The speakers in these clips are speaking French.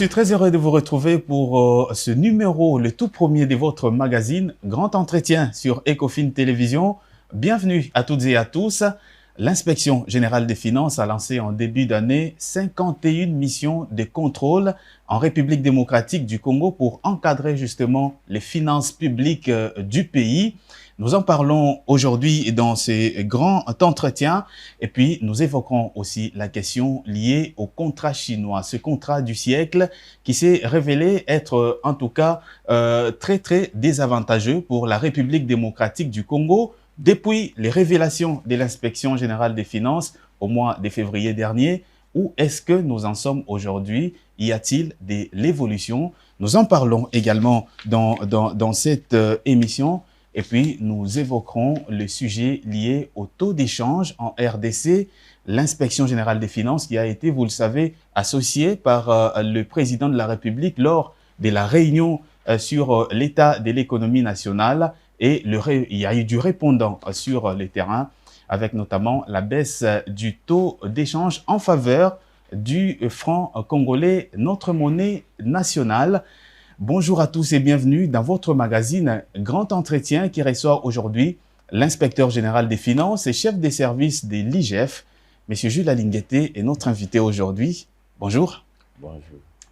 suis très heureux de vous retrouver pour ce numéro, le tout premier de votre magazine Grand Entretien sur Ecofin Télévision. Bienvenue à toutes et à tous. L'Inspection Générale des Finances a lancé en début d'année 51 missions de contrôle en République démocratique du Congo pour encadrer justement les finances publiques du pays. Nous en parlons aujourd'hui dans ces grands entretiens et puis nous évoquerons aussi la question liée au contrat chinois, ce contrat du siècle qui s'est révélé être en tout cas très désavantageux pour la République démocratique du Congo depuis les révélations de l'Inspection Générale des Finances au mois de février dernier. Où est-ce que nous en sommes aujourd'hui? Y a-t-il de l'évolution? Nous en parlons également dans cette émission. Et puis, nous évoquerons le sujet lié au taux d'échange en RDC, l'Inspection Générale des Finances qui a été, vous le savez, associée par le président de la République lors de la réunion sur l'état de l'économie nationale. Et il y a eu du répondant sur le terrain, avec notamment la baisse du taux d'échange en faveur du franc congolais, notre monnaie nationale. Bonjour à tous et bienvenue dans votre magazine Grand Entretien qui reçoit aujourd'hui l'inspecteur général des finances et chef des services de l'IGF, M. Jules Alingueté, est notre invité aujourd'hui. Bonjour. Bonjour.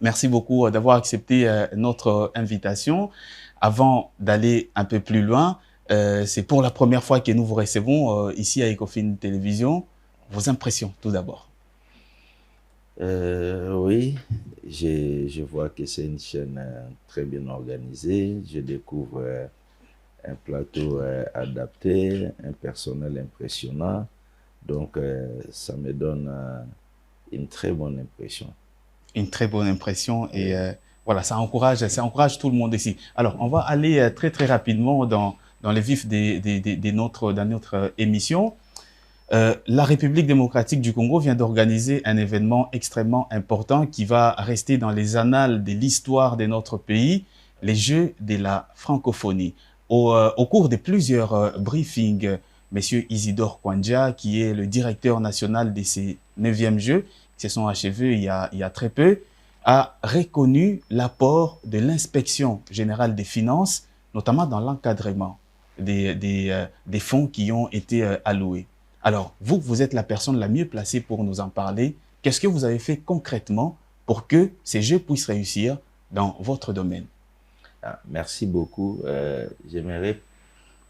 Merci beaucoup d'avoir accepté notre invitation. Avant d'aller un peu plus loin, c'est pour la première fois que nous vous recevons ici à Ecofin Télévision. Vos impressions tout d'abord. Oui, je vois que c'est une chaîne très bien organisée. Je découvre un plateau adapté, un personnel impressionnant. Donc, ça me donne une très bonne impression. Une très bonne impression et voilà, ça encourage tout le monde ici. Alors, on va aller très rapidement dans les vifs de notre émission. La République démocratique du Congo vient d'organiser un événement extrêmement important qui va rester dans les annales de l'histoire de notre pays, les Jeux de la francophonie. Au cours de plusieurs briefings, M. Isidore Kwanja, qui est le directeur national de ces 9e Jeux, qui se sont achevés il y a très peu, a reconnu l'apport de l'Inspection Générale des Finances, notamment dans l'encadrement des fonds qui ont été alloués. Alors, vous êtes la personne la mieux placée pour nous en parler. Qu'est-ce que vous avez fait concrètement pour que ces jeux puissent réussir dans votre domaine? Merci beaucoup. J'aimerais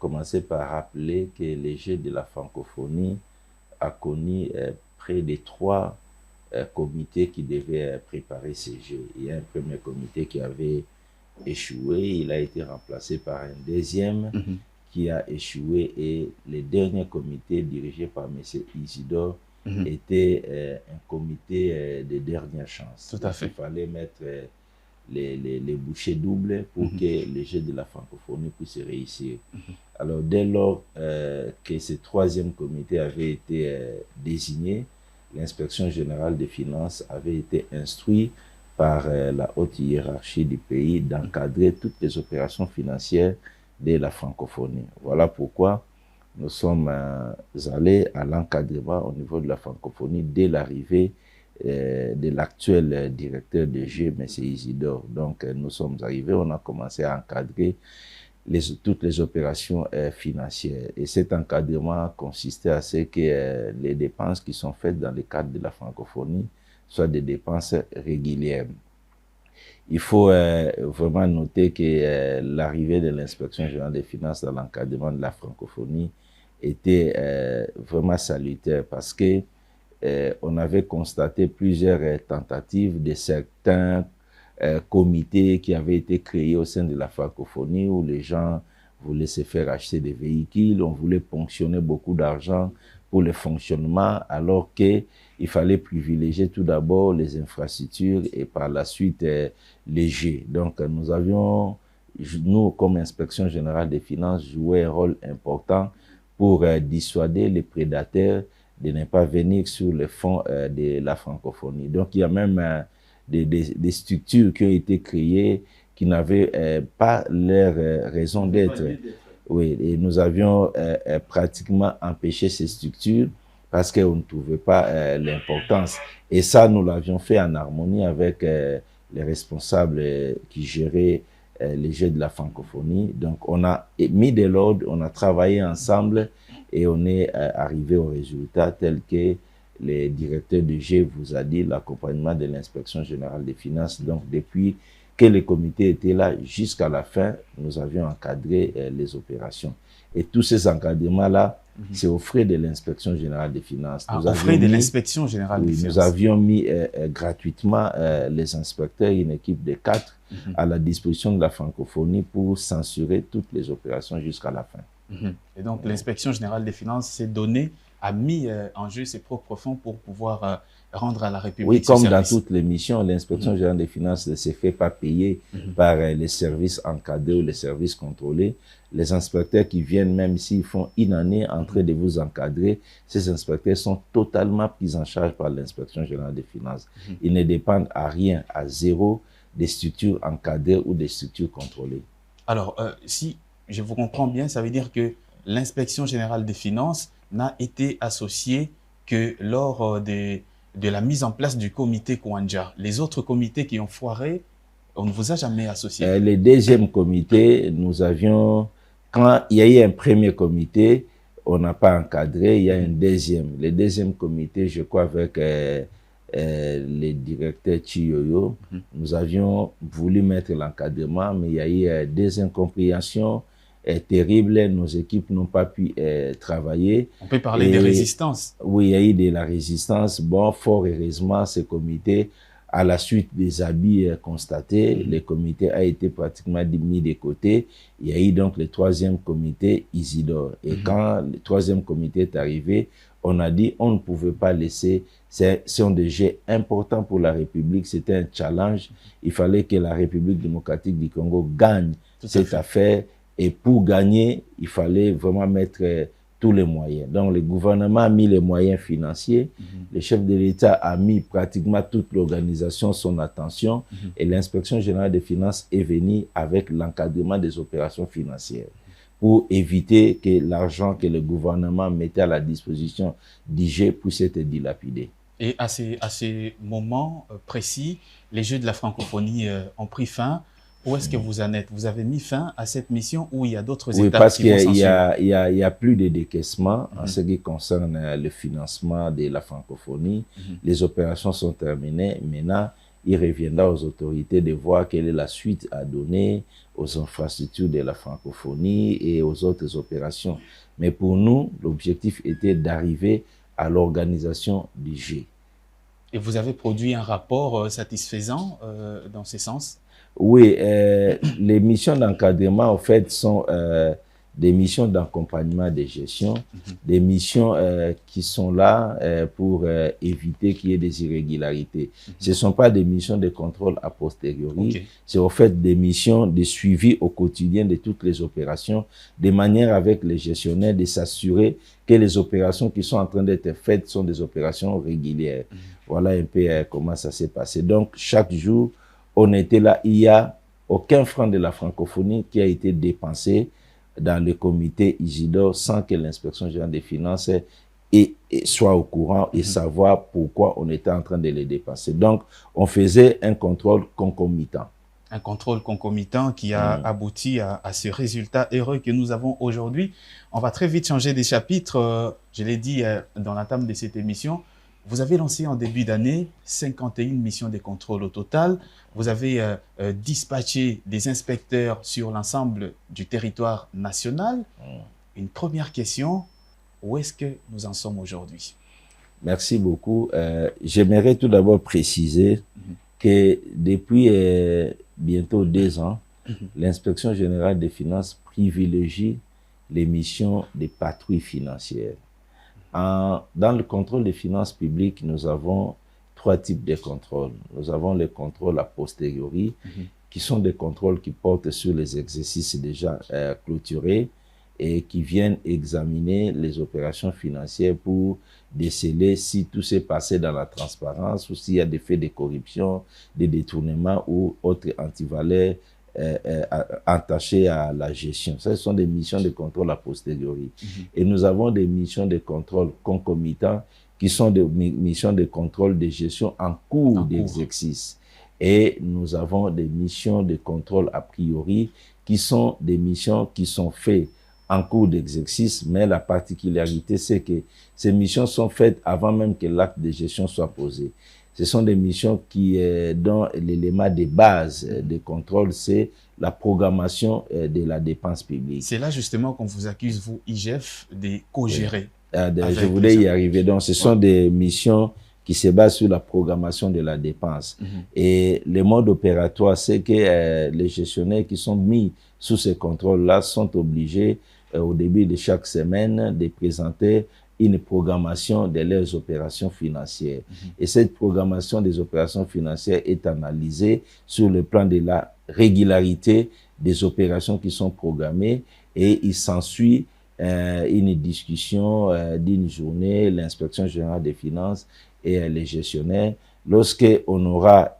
commencer par rappeler que les Jeux de la francophonie a connu près de 3 comités qui devaient préparer ces Jeux. Il y a un premier comité qui avait échoué. Il a été remplacé par un deuxième qui a échoué et le dernier comité dirigé par M. Isidore était un comité de dernière chance. Tout à fait. Il fallait mettre les bouchées doubles pour que les Jeux de la francophonie puissent réussir. Alors, dès lors que ce 3e comité avait été désigné, l'Inspection Générale des Finances avait été instruite par la haute hiérarchie du pays d'encadrer toutes les opérations financières de la francophonie. Voilà pourquoi nous sommes allés à l'encadrement au niveau de la francophonie dès l'arrivée de l'actuel directeur de Jeux, M. Isidore. Donc, nous sommes arrivés, on a commencé à encadrer toutes les opérations financières. Et cet encadrement consistait à ce que les dépenses qui sont faites dans le cadre de la francophonie soient des dépenses régulières. Il faut vraiment noter que l'arrivée de l'Inspection Générale des Finances dans l'encadrement de la francophonie était vraiment salutaire parce que on avait constaté plusieurs tentatives de certains comités qui avaient été créés au sein de la francophonie où les gens voulaient se faire acheter des véhicules, on voulait ponctionner beaucoup d'argent pour le fonctionnement alors qu'il fallait privilégier tout d'abord les infrastructures et par la suite les Jeux. Donc nous avions, nous comme Inspection Générale des Finances, joué un rôle important pour dissuader les prédateurs de ne pas venir sur le fonds de la francophonie. Donc il y a même des structures qui ont été créées qui n'avaient pas leur raison d'être. Oui, et nous avions pratiquement empêché ces structures parce qu'on ne trouvait pas l'importance. Et ça, nous l'avions fait en harmonie avec les responsables qui géraient les Jeux de la francophonie. Donc, on a mis de l'ordre, on a travaillé ensemble et on est arrivé au résultat tel que le directeur de G vous a dit, l'accompagnement de l'inspection générale des finances. Donc, depuis que le comité était là jusqu'à la fin, nous avions encadré les opérations. Et tous ces encadrements-là, c'est au frais de l'inspection générale des finances. Au frais de l'inspection générale des finances. Nous avions mis gratuitement les inspecteurs, une équipe de 4, à la disposition de la francophonie pour censurer toutes les opérations jusqu'à la fin. Et donc, l'inspection générale des finances s'est donnée, a mis en jeu ses propres fonds pour pouvoir rendre à la République. Oui, comme dans toutes les missions, l'inspection générale des finances ne se fait pas payer par les services encadrés ou les services contrôlés. Les inspecteurs qui viennent, même s'ils font une année en train de vous encadrer, ces inspecteurs sont totalement pris en charge par l'inspection générale des finances. Ils ne dépendent à rien, à zéro, des structures encadrées ou des structures contrôlées. Alors, si je vous comprends bien, ça veut dire que l'inspection générale des finances n'a été associée que lors de la mise en place du comité Kouandja. Les autres comités qui ont foiré, on ne vous a jamais associé. Le deuxième comité, nous avions, quand il y a eu un premier comité, on n'a pas encadré, il y a un deuxième. Le deuxième comité, je crois, avec le directeur Chiyoyo, nous avions voulu mettre l'encadrement, mais il y a eu des incompréhensions terribles. Nos équipes n'ont pas pu travailler. On peut parler de résistance. Oui, il y a eu de la résistance. Bon, fort heureusement, ce comité, à la suite des abus constatés, le comité a été pratiquement mis de côté. Il y a eu donc le troisième comité, Isidore. Et quand le troisième comité est arrivé, on a dit on ne pouvait pas laisser, c'est un déjet important pour la République, c'était un challenge. Il fallait que la République démocratique du Congo gagne cette affaire. Et pour gagner, il fallait vraiment mettre tous les moyens. Donc, le gouvernement a mis les moyens financiers. Le chef de l'État a mis pratiquement toute l'organisation, son attention. Et l'inspection générale des finances est venue avec l'encadrement des opérations financières pour éviter que l'argent que le gouvernement mettait à la disposition d'IG puisse être dilapidé. Et à ces moments précis, les Jeux de la francophonie ont pris fin. Où est-ce que vous en êtes? Vous avez mis fin à cette mission ou il y a d'autres étapes parce qui vont s'en suivre? Il y a plus de décaissement en ce qui concerne le financement de la francophonie. Les opérations sont terminées. Maintenant, il reviendra aux autorités de voir quelle est la suite à donner aux infrastructures de la francophonie et aux autres opérations. Mais pour nous, l'objectif était d'arriver à l'organisation du G. Et vous avez produit un rapport satisfaisant dans ce sens? Oui, les missions d'encadrement, en fait, sont des missions d'accompagnement de gestion, des missions qui sont là pour éviter qu'il y ait des irrégularités. Ce ne sont pas des missions de contrôle a posteriori, c'est en fait des missions de suivi au quotidien de toutes les opérations, de manière avec les gestionnaires de s'assurer que les opérations qui sont en train d'être faites sont des opérations régulières. Voilà un peu comment ça s'est passé. Donc, chaque jour, on était là, il n'y a aucun franc de la francophonie qui a été dépensé dans le comité Isidore sans que l'inspection générale des finances soit au courant et savoir pourquoi on était en train de les dépenser. Donc, on faisait un contrôle concomitant. Un contrôle concomitant qui a abouti à ce résultat heureux que nous avons aujourd'hui. On va très vite changer des chapitres. Je l'ai dit dans l'entame de cette émission. Vous avez lancé en début d'année 51 missions de contrôle au total. Vous avez dispatché des inspecteurs sur l'ensemble du territoire national. Une première question, où est-ce que nous en sommes aujourd'hui? Merci beaucoup. J'aimerais tout d'abord préciser que depuis bientôt 2 ans, l'inspection générale des finances privilégie les missions des patrouilles financières. Dans le contrôle des finances publiques, nous avons 3 types de contrôles. Nous avons les contrôles a posteriori, qui sont des contrôles qui portent sur les exercices déjà clôturés et qui viennent examiner les opérations financières pour déceler si tout s'est passé dans la transparence ou s'il y a des faits de corruption, des détournements ou autres antivaleurs attachés à la gestion. Ce sont des missions de contrôle a posteriori. Et nous avons des missions de contrôle concomitants qui sont des missions de contrôle de gestion en cours d'exercice. Et nous avons des missions de contrôle a priori qui sont des missions qui sont faites en cours d'exercice, mais la particularité, c'est que ces missions sont faites avant même que l'acte de gestion soit posé. Ce sont des missions dont l'élément de base de contrôle, c'est la programmation de la dépense publique. C'est là justement qu'on vous accuse, vous, IGF, de co-gérer. Je voulais y arriver. Donc, ce sont des missions qui se basent sur la programmation de la dépense. Et le mode opératoire, c'est que les gestionnaires qui sont mis sous ces contrôles-là sont obligés, au début de chaque semaine, de présenter une programmation de leurs opérations financières. Et cette programmation des opérations financières est analysée sur le plan de la régularité des opérations qui sont programmées, et il s'ensuit une discussion d'une journée, l'inspection générale des finances et les gestionnaires. Lorsqu'on aura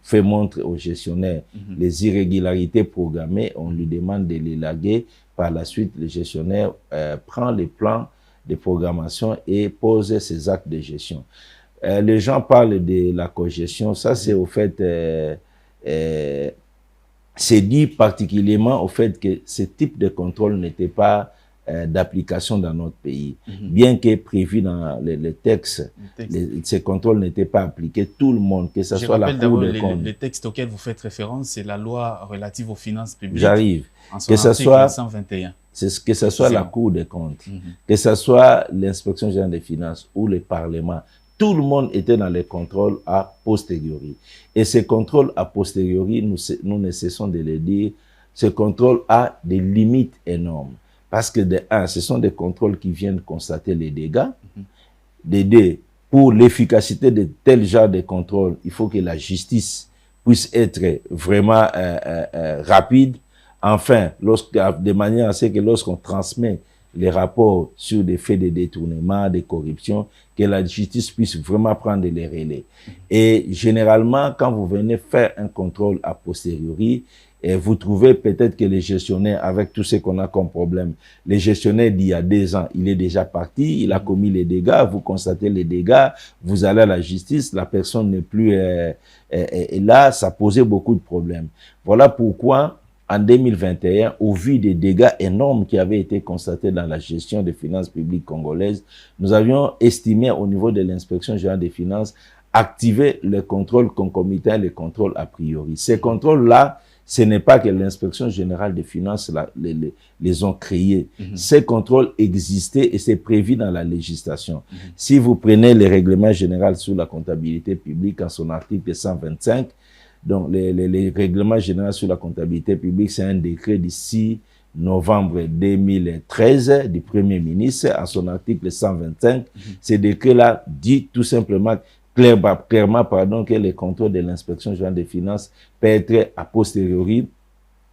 fait montre aux gestionnaires les irrégularités programmées, on lui demande de les laguer. Par la suite, le gestionnaire prend les plans de programmation et pose ses actes de gestion. Les gens parlent de la cogestion. Ça, c'est au fait, c'est dû particulièrement au fait que ce type de contrôle n'était pas d'application dans notre pays. Bien que prévu dans les textes, ces contrôles n'étaient pas appliqués. Tout le monde, que ce soit la Cour des comptes. Les textes auxquels vous faites référence, c'est la loi relative aux finances publiques. J'arrive. Que ce soit 121. Que ce soit la Cour des comptes, que ce soit l'inspection générale des finances ou le Parlement, tout le monde était dans les contrôles a posteriori. Et ces contrôles a posteriori, nous ne cessons de le dire, ce contrôle a des limites énormes. Parce que, de un, ce sont des contrôles qui viennent constater les dégâts. De deux, pour l'efficacité de tel genre de contrôle, il faut que la justice puisse être vraiment rapide. Enfin, de manière à ce que lorsqu'on transmet les rapports sur des faits de détournement, de corruption, que la justice puisse vraiment prendre les relais. Et généralement, quand vous venez faire un contrôle a posteriori, et vous trouvez peut-être que les gestionnaires, avec tout ce qu'on a comme problème, les gestionnaires d'il y a 2 ans, il est déjà parti, il a commis les dégâts, vous constatez les dégâts, vous allez à la justice, la personne n'est plus là, ça posait beaucoup de problèmes. Voilà pourquoi, en 2021, au vu des dégâts énormes qui avaient été constatés dans la gestion des finances publiques congolaises, nous avions estimé au niveau de l'inspection générale des finances activer le contrôle concomitant et le contrôle a priori. Ces contrôles-là, ce n'est pas que l'inspection générale des finances les ont créés. Ces contrôles existaient et c'est prévu dans la législation. Si vous prenez le règlement général sur la comptabilité publique en son article 125, donc les règlements généraux sur la comptabilité publique, c'est un décret du 6 novembre 2013 du Premier ministre en son article 125. Ce décret-là dit tout simplement clairement que les contrôles de l'inspection générale des finances peuvent être a posteriori,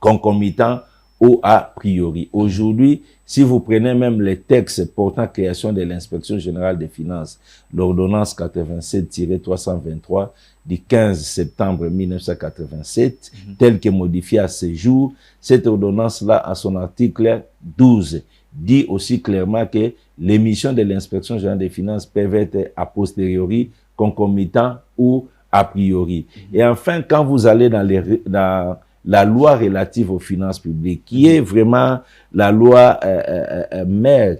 concomitants ou a priori. Aujourd'hui, si vous prenez même les textes portant création de l'inspection générale des finances, l'ordonnance 87-323 du 15 septembre 1987, telle que modifiée à ce jour, cette ordonnance-là, à son article 12, dit aussi clairement que les missions de l'inspection générale des finances peuvent être a posteriori, concomitant ou a priori. Et enfin, quand vous allez dans la loi relative aux finances publiques, qui est vraiment la loi mère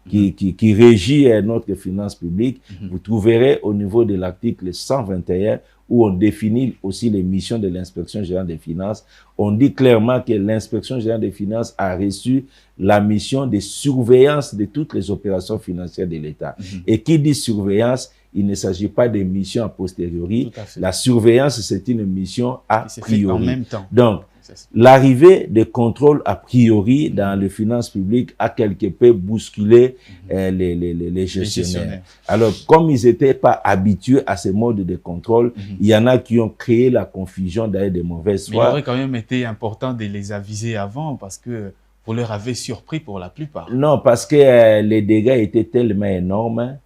qui régit notre finance publique, vous trouverez au niveau de l'article 121 où on définit aussi les missions de l'inspection générale des finances. On dit clairement que l'inspection générale des finances a reçu la mission de surveillance de toutes les opérations financières de l'État. Et qui dit surveillance, il ne s'agit pas de mission a posteriori. La surveillance, c'est une mission a priori. En même temps. Donc, l'arrivée des contrôles a priori dans les finances publiques a quelque peu bousculé les gestionnaires. Alors, comme ils n'étaient pas habitués à ces modes de contrôle, il y en a qui ont créé la confusion d'ailleurs de mauvaise foi. Mais il aurait quand même été important de les aviser avant parce que vous leur avez surpris pour la plupart. Non, parce que les dégâts étaient tellement énormes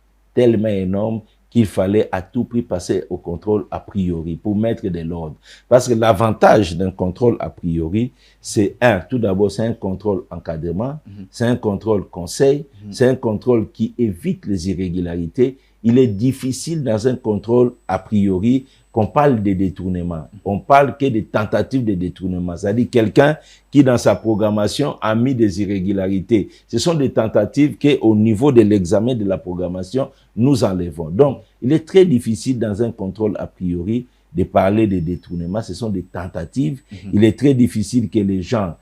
qu'il fallait à tout prix passer au contrôle a priori pour mettre de l'ordre. Parce que l'avantage d'un contrôle a priori, c'est tout d'abord, c'est un contrôle encadrement, c'est un contrôle conseil, c'est un contrôle qui évite les irrégularités. Il est difficile dans un contrôle a priori qu'on parle de détournement. On parle que des tentatives de détournement. C'est-à-dire quelqu'un qui, dans sa programmation, a mis des irrégularités. Ce sont des tentatives qu'au niveau de l'examen de la programmation, nous enlevons. Donc, il est très difficile dans un contrôle a priori de parler de détournement. Ce sont des tentatives. Il est très difficile que les gens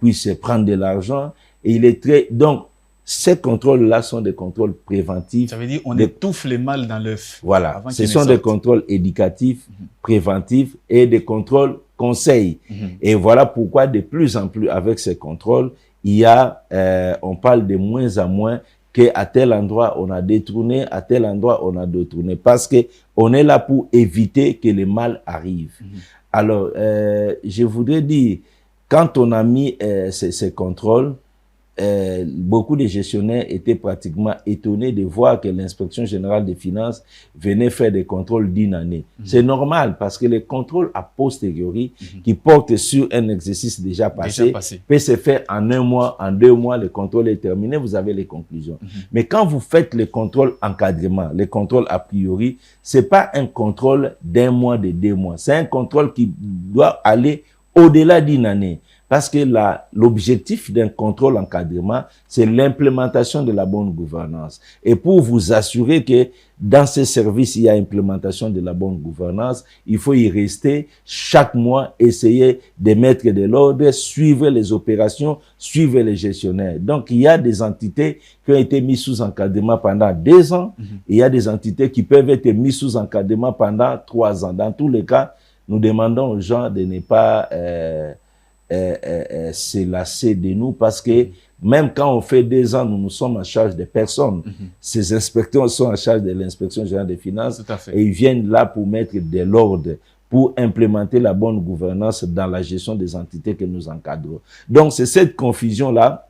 puissent prendre de l'argent. Et il est très... Donc, ces contrôles-là sont des contrôles préventifs. Ça veut dire qu'on étouffe les mâles dans l'œuf. Voilà. Ce sont des contrôles éducatifs, préventifs et des contrôles conseils. Et voilà pourquoi de plus en plus avec ces contrôles, il y a, on parle de moins en moins qu'à tel endroit on a détourné, à tel endroit on a détourné. Parce que on est là pour éviter que le mal arrive. Alors, je voudrais dire, quand on a mis ces contrôles, beaucoup de gestionnaires étaient pratiquement étonnés de voir que l'inspection générale des finances venait faire des contrôles d'une année. C'est normal parce que les contrôles a posteriori qui portent sur un exercice déjà passé peut se faire en 1 mois, en 2 mois, le contrôle est terminé, vous avez les conclusions. Mais quand vous faites le contrôle encadrement, le contrôle a priori, c'est pas un contrôle d'1 mois, de 2 mois. C'est un contrôle qui doit aller au-delà d'une année. Parce que l'objectif d'un contrôle encadrement, c'est l'implémentation de la bonne gouvernance. Et pour vous assurer que dans ces services, il y a implémentation de la bonne gouvernance, il faut y rester chaque mois, essayer de mettre de l'ordre, suivre les opérations, suivre les gestionnaires. Donc, il y a des entités qui ont été mises sous encadrement pendant 2 ans, et il y a des entités qui peuvent être mises sous encadrement pendant 3 ans. Dans tous les cas, nous demandons aux gens de ne pas... se lasser de nous parce que même quand on fait 2 ans, nous sommes en charge de personnes. Ces inspecteurs sont en charge de l'inspection générale des finances et ils viennent là pour mettre de l'ordre, pour implémenter la bonne gouvernance dans la gestion des entités que nous encadrons. Donc, c'est cette confusion-là.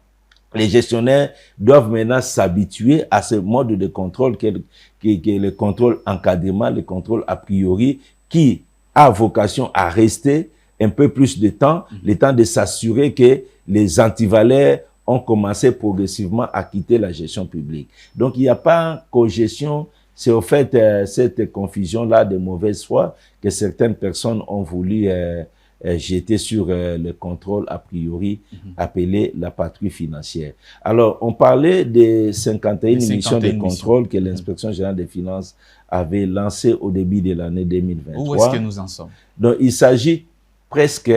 Les gestionnaires doivent maintenant s'habituer à ce mode de contrôle qui est le contrôle encadrement, le contrôle a priori, qui a vocation à rester un peu plus de temps, le temps de s'assurer que les antivalaires ont commencé progressivement à quitter la gestion publique. Donc, il n'y a pas une cogestion, c'est au fait cette confusion-là de mauvaise foi que certaines personnes ont voulu jeter sur le contrôle a priori appelé la patrouille financière. Alors, on parlait des 51 missions de contrôle que l'inspection générale des finances avait lancées au début de l'année 2023. Où est-ce que nous en sommes? Donc, il s'agit presque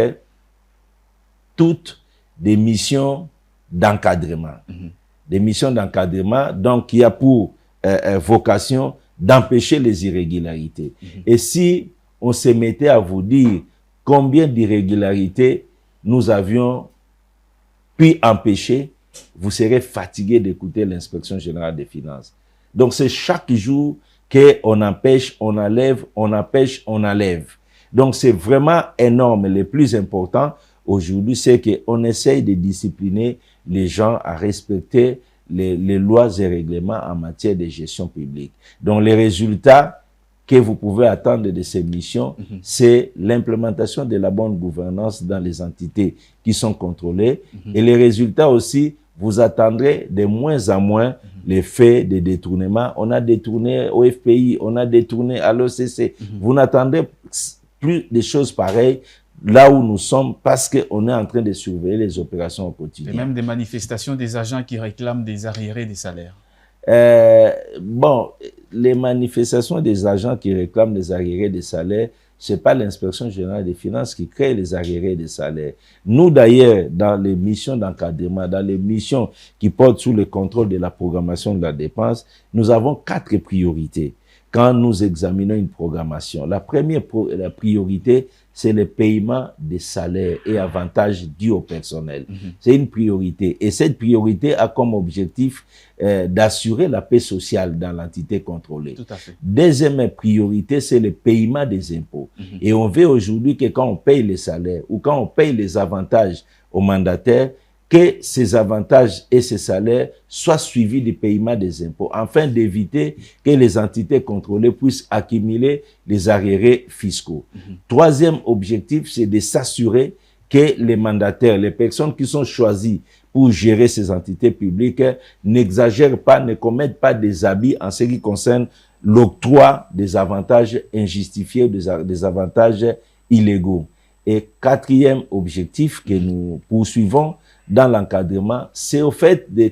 toutes des missions d'encadrement. Des missions d'encadrement, donc, qui a pour vocation d'empêcher les irrégularités. Et si on se mettait à vous dire combien d'irrégularités nous avions pu empêcher, vous serez fatigué d'écouter l'inspection générale des finances. Donc, c'est chaque jour qu'on empêche, on enlève, on empêche, on enlève. Donc, c'est vraiment énorme. Le plus important aujourd'hui, c'est qu'on essaye de discipliner les gens à respecter les lois et règlements en matière de gestion publique. Donc, les résultats que vous pouvez attendre de ces missions, c'est l'implémentation de la bonne gouvernance dans les entités qui sont contrôlées. Et les résultats aussi, vous attendrez de moins en moins les faits de détournement. On a détourné au FPI, on a détourné à l'OCC. Vous n'attendez plus des choses pareilles là où nous sommes parce qu'on est en train de surveiller les opérations au quotidien. Et même des manifestations des agents qui réclament des arriérés des salaires. Bon, les manifestations des agents qui réclament des arriérés des salaires, c'est pas l'inspection générale des finances qui crée les arriérés des salaires. Nous, d'ailleurs, dans les missions d'encadrement, dans les missions qui portent sous le contrôle de la programmation de la dépense, nous avons 4 priorités quand nous examinons une programmation. La première priorité, c'est le paiement des salaires et avantages dus au personnel. C'est une priorité. Et cette priorité a comme objectif d'assurer la paix sociale dans l'entité contrôlée. Tout à fait. Deuxième priorité, c'est le paiement des impôts. Et on veut aujourd'hui que quand on paye les salaires ou quand on paye les avantages aux mandataires, que ces avantages et ces salaires soient suivis du paiement des impôts, afin d'éviter que les entités contrôlées puissent accumuler les arriérés fiscaux. Troisième objectif, c'est de s'assurer que les mandataires, les personnes qui sont choisies pour gérer ces entités publiques, n'exagèrent pas, ne commettent pas des abus en ce qui concerne l'octroi des avantages injustifiés, des avantages illégaux. Et quatrième objectif que nous poursuivons dans l'encadrement, c'est au fait de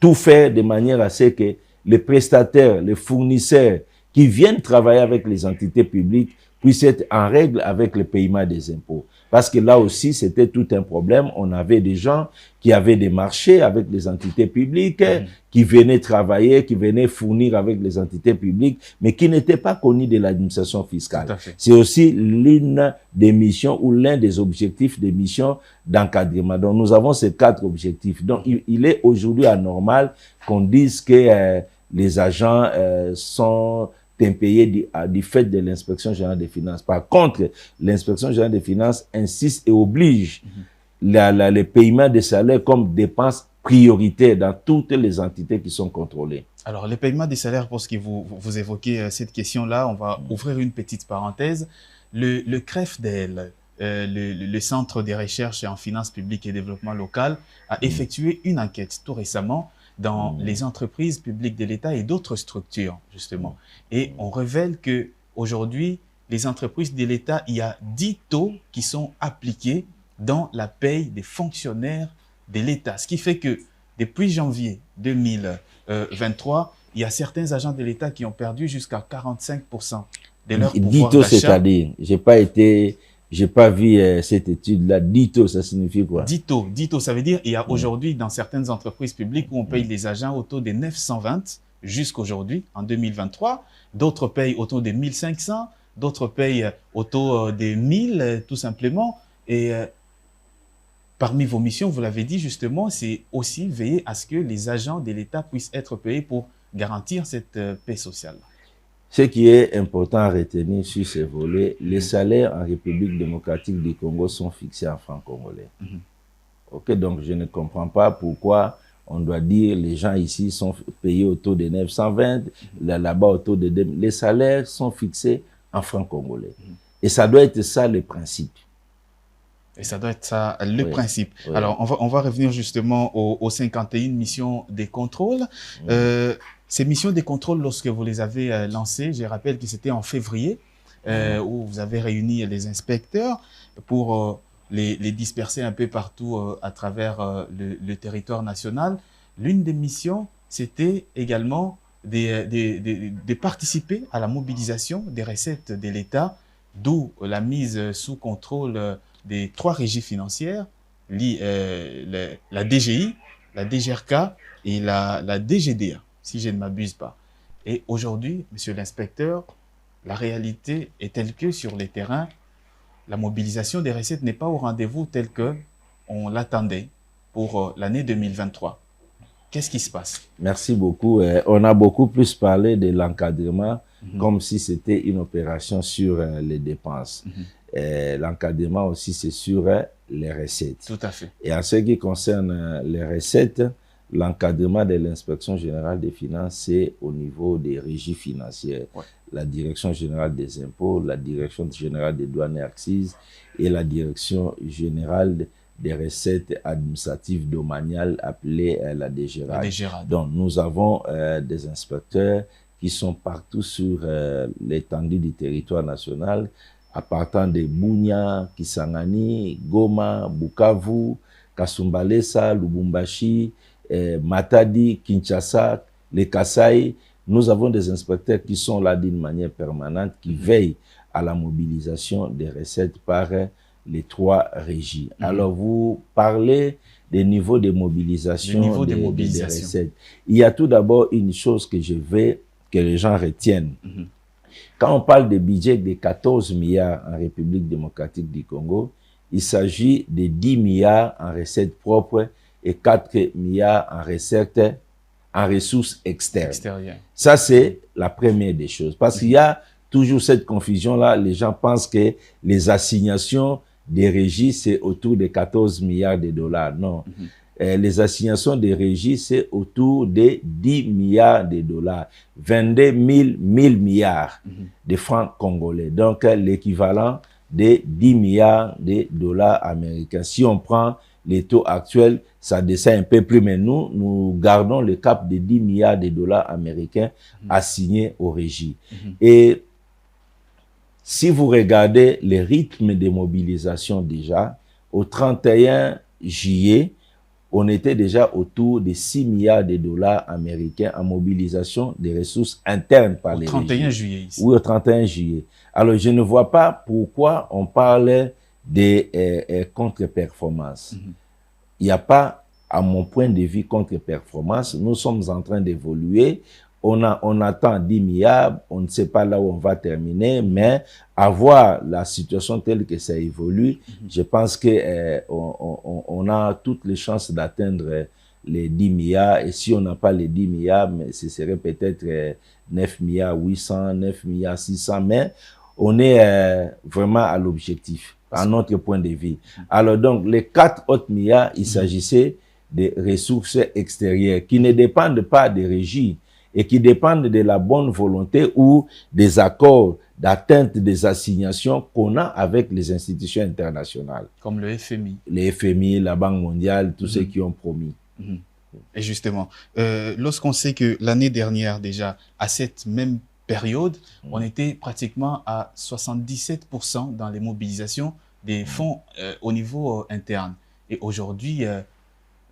tout faire de manière à ce que les prestataires, les fournisseurs qui viennent travailler avec les entités publiques puissent être en règle avec le paiement des impôts. Parce que là aussi, c'était tout un problème. On avait des gens qui avaient des marchés avec les entités publiques, qui venaient travailler, qui venaient fournir avec les entités publiques, mais qui n'étaient pas connus de l'administration fiscale. C'est aussi l'une des missions ou l'un des objectifs des missions d'encadrement. Donc, nous avons ces 4 objectifs. Donc, il est aujourd'hui anormal qu'on dise que les agents sont impayés du fait de l'inspection générale des finances. Par contre, l'inspection générale des finances insiste et oblige le paiement des salaires comme dépense prioritaire dans toutes les entités qui sont contrôlées. Alors, les paiements des salaires, pour ce que vous évoquez cette question-là, on va ouvrir une petite parenthèse. Le CREFDEL, le Centre des recherches en finances publiques et développement local, a effectué une enquête tout récemment dans les entreprises publiques de l'État et d'autres structures, justement. Et on révèle que aujourd'hui, les entreprises de l'État, il y a 10 taux qui sont appliqués dans la paye des fonctionnaires de l'État. Ce qui fait que depuis janvier 2023, il y a certains agents de l'État qui ont perdu jusqu'à 45% de leur pouvoir d'achat. 10 taux, c'est-à-dire, j'ai pas vu cette étude-là. 10 taux, ça signifie quoi? 10 taux, ça veut dire il y a aujourd'hui dans certaines entreprises publiques où on paye les agents au taux de 920 jusqu'aujourd'hui, en 2023. D'autres payent au taux de 1500, d'autres payent au taux de 1000, tout simplement. Et parmi vos missions, vous l'avez dit justement, c'est aussi veiller à ce que les agents de l'État puissent être payés pour garantir cette paix sociale. Ce qui est important à retenir sur ces volets, les salaires en République démocratique du Congo sont fixés en francs congolais. Ok, donc je ne comprends pas pourquoi on doit dire les gens ici sont payés au taux de 920, là-bas au taux de 2000. Les salaires sont fixés en francs congolais. Et ça doit être ça le principe. Et ça doit être ça le principe. Oui. Alors, on va revenir justement aux 51 missions des contrôles. Ces missions de contrôle, lorsque vous les avez lancées, je rappelle que c'était en février, où vous avez réuni les inspecteurs pour les disperser un peu partout à travers le territoire national. L'une des missions, c'était également de participer à la mobilisation des recettes de l'État, d'où la mise sous contrôle des 3 régies financières, la DGI, la DGRK et la DGDA, si je ne m'abuse pas. Et aujourd'hui, monsieur l'inspecteur, la réalité est telle que sur les terrains, la mobilisation des recettes n'est pas au rendez-vous tel qu'on l'attendait pour l'année 2023. Qu'est-ce qui se passe? Merci beaucoup. On a beaucoup plus parlé de l'encadrement comme si c'était une opération sur les dépenses. L'encadrement aussi, c'est sur les recettes. Tout à fait. Et en ce qui concerne les recettes, l'encadrement de l'inspection générale des finances, c'est au niveau des régies financières. La direction générale des impôts, la direction générale des douanes et accises et la direction générale des recettes administratives domaniales appelées la DGRAD. Donc, nous avons des inspecteurs qui sont partout sur l'étendue du territoire national, à partir de Bunia, Kisangani, Goma, Bukavu, Kasumbalesa, Lubumbashi, Matadi, Kinshasa, les Kasaï. Nous avons des inspecteurs qui sont là d'une manière permanente, qui veillent à la mobilisation des recettes par les 3 régies. Alors, vous parlez des niveaux de mobilisation des recettes. Il y a tout d'abord une chose que je veux que les gens retiennent. Quand on parle de budget de 14 milliards en République démocratique du Congo, il s'agit de 10 milliards en recettes propres et 4 milliards en recettes, en ressources externes. Ça, c'est la première des choses. Parce qu'il y a toujours cette confusion-là. Les gens pensent que les assignations des régies, c'est autour de 14 milliards de dollars. Non. Les assignations des régies, c'est autour de 10 milliards de dollars. 22 000 milliards de francs congolais. Donc, l'équivalent de 10 milliards de dollars américains. Si on prend les taux actuels, ça descend un peu plus, mais nous gardons le cap de 10 milliards de dollars américains assignés aux régies. Et si vous regardez les rythmes de mobilisation déjà, au 31 juillet, on était déjà autour de 6 milliards de dollars américains en mobilisation des ressources internes par les régies. Au 31 juillet ici. Oui, au 31 juillet. Alors, je ne vois pas pourquoi on parle des contre-performances. Il n'y a pas, à mon point de vue, contre-performance. Nous sommes en train d'évoluer. On attend 10 milliards, on ne sait pas là où on va terminer, mais à voir la situation telle que ça évolue, je pense que on a toutes les chances d'atteindre les 10 milliards. Et si on n'a pas les 10 milliards, mais ce serait peut-être 9 milliards 800, 9 milliards 600, mais on est vraiment à l'objectif, à notre point de vue. Alors donc, les 4 autres milliards, il s'agissait des ressources extérieures qui ne dépendent pas des régies, et qui dépendent de la bonne volonté ou des accords d'atteinte des assignations qu'on a avec les institutions internationales. Comme le FMI. Le FMI, la Banque mondiale, tous ceux qui ont promis. Et justement, lorsqu'on sait que l'année dernière déjà, à cette même période, on était pratiquement à 77% dans les mobilisations des fonds au niveau interne. Et aujourd'hui,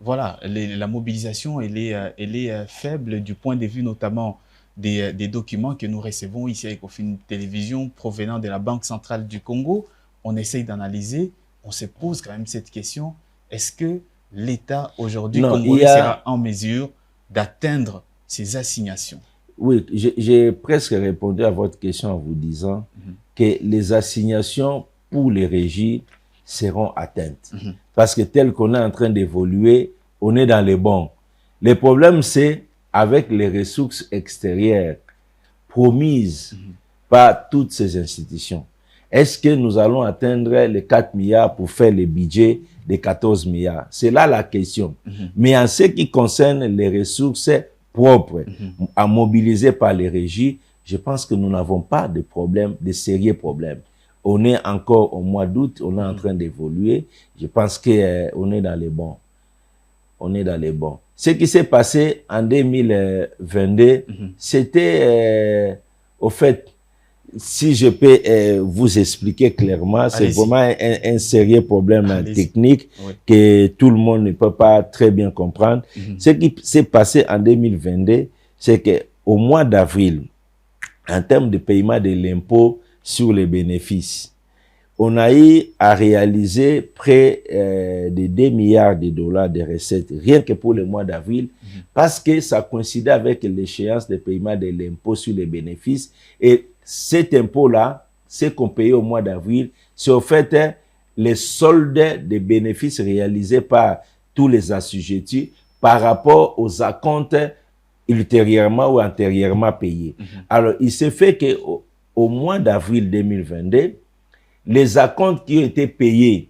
voilà, la mobilisation, elle est faible du point de vue notamment des documents que nous recevons ici à Ecofin Télévision provenant de la Banque centrale du Congo. On essaye d'analyser, on se pose quand même cette question, est-ce que l'État aujourd'hui congolais sera en mesure d'atteindre ces assignations? Oui, j'ai presque répondu à votre question en vous disant que les assignations pour les régies seront atteintes. Parce que tel qu'on est en train d'évoluer, on est dans les bons. Le problème, c'est avec les ressources extérieures promises par toutes ces institutions. Est-ce que nous allons atteindre les 4 milliards pour faire le budget des 14 milliards? C'est là la question. Mais en ce qui concerne les ressources propres à mobiliser par les régies, je pense que nous n'avons pas de problème, de sérieux problèmes. On est encore au mois d'août, on est en train d'évoluer. Je pense qu'on est dans les bons. On est dans les bons. Ce qui s'est passé en 2022, c'était, au fait, si je peux vous expliquer clairement, c'est vraiment un sérieux problème technique que tout le monde ne peut pas très bien comprendre. Ce qui s'est passé en 2022, c'est qu'au mois d'avril, en termes de paiement de l'impôt sur les bénéfices, on a eu à réaliser près de 2 milliards de dollars de recettes, rien que pour le mois d'avril, parce que ça coïncidait avec l'échéance de paiement de l'impôt sur les bénéfices. Et cet impôt-là, ce qu'on payait au mois d'avril, c'est au fait les soldes des bénéfices réalisés par tous les assujettis par rapport aux acomptes ultérieurement ou antérieurement payés. Alors, il s'est fait qu'au mois d'avril 2022, les acomptes qui ont été payés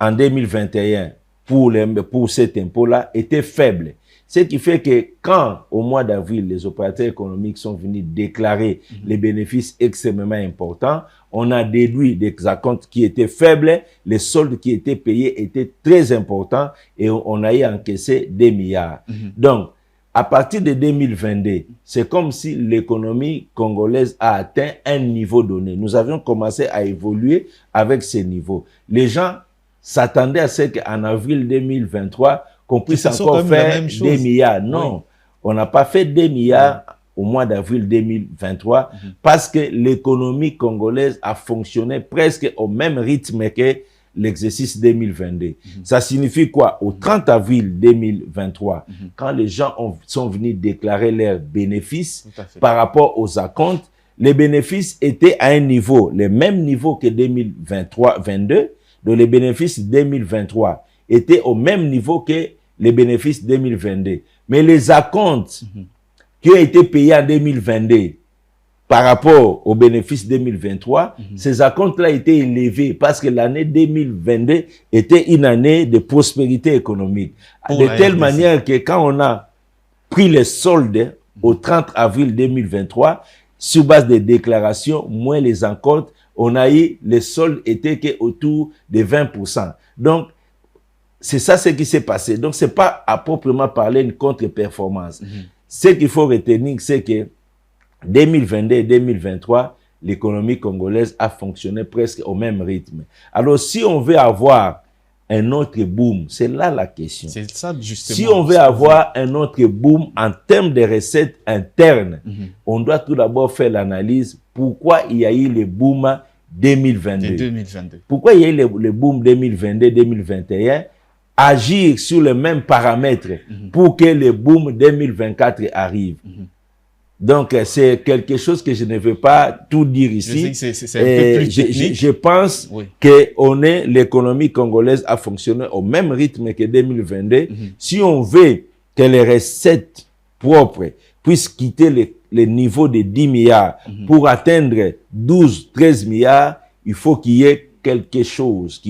en 2021 pour cet impôt-là étaient faibles. Ce qui fait que quand, au mois d'avril, les opérateurs économiques sont venus déclarer les bénéfices extrêmement importants, on a déduit des acomptes qui étaient faibles, les soldes qui étaient payés étaient très importants et on a eu encaissé 2 milliards. Donc, à partir de 2022, c'est comme si l'économie congolaise a atteint un niveau donné. Nous avions commencé à évoluer avec ces niveaux. Les gens s'attendaient à ce qu'en avril 2023, qu'on puisse encore faire 2 milliards. Non, on n'a pas fait 2 milliards au mois d'avril 2023 parce que l'économie congolaise a fonctionné presque au même rythme que l'exercice 2022. Ça signifie quoi? Au 30 avril 2023, quand les gens sont venus déclarer leurs bénéfices par rapport aux acomptes, les bénéfices étaient à un niveau, le même niveau que 2023-22, donc les bénéfices 2023 étaient au même niveau que les bénéfices 2022. Mais les acomptes qui ont été payés en 2022 par rapport aux bénéfices 2023, ces acomptes-là étaient élevés parce que l'année 2022 était une année de prospérité économique. De telle manière que quand on a pris les soldes au 30 avril 2023, sur base des déclarations, moins les acomptes, on a eu, les soldes étaient autour de 20%. Donc, c'est ça ce qui s'est passé. Donc, ce n'est pas à proprement parler une contre-performance. Ce qu'il faut retenir, c'est que 2022 et 2023, l'économie congolaise a fonctionné presque au même rythme. Alors, si on veut avoir un autre boom, c'est là la question. C'est ça, justement. Si on veut avoir un autre boom en termes de recettes internes, on doit tout d'abord faire l'analyse pourquoi il y a eu le boom 2022. Pourquoi il y a eu le boom 2022-2021, agir sur les mêmes paramètres pour que le boom 2024 arrive. Donc, c'est quelque chose que je ne veux pas tout dire ici. C'est un peu plus technique. Je pense que l'économie congolaise a fonctionné au même rythme que 2022. Si on veut que les recettes propres puissent quitter le niveau de 10 milliards pour atteindre 12-13 milliards, il faut qu'il y ait quelque chose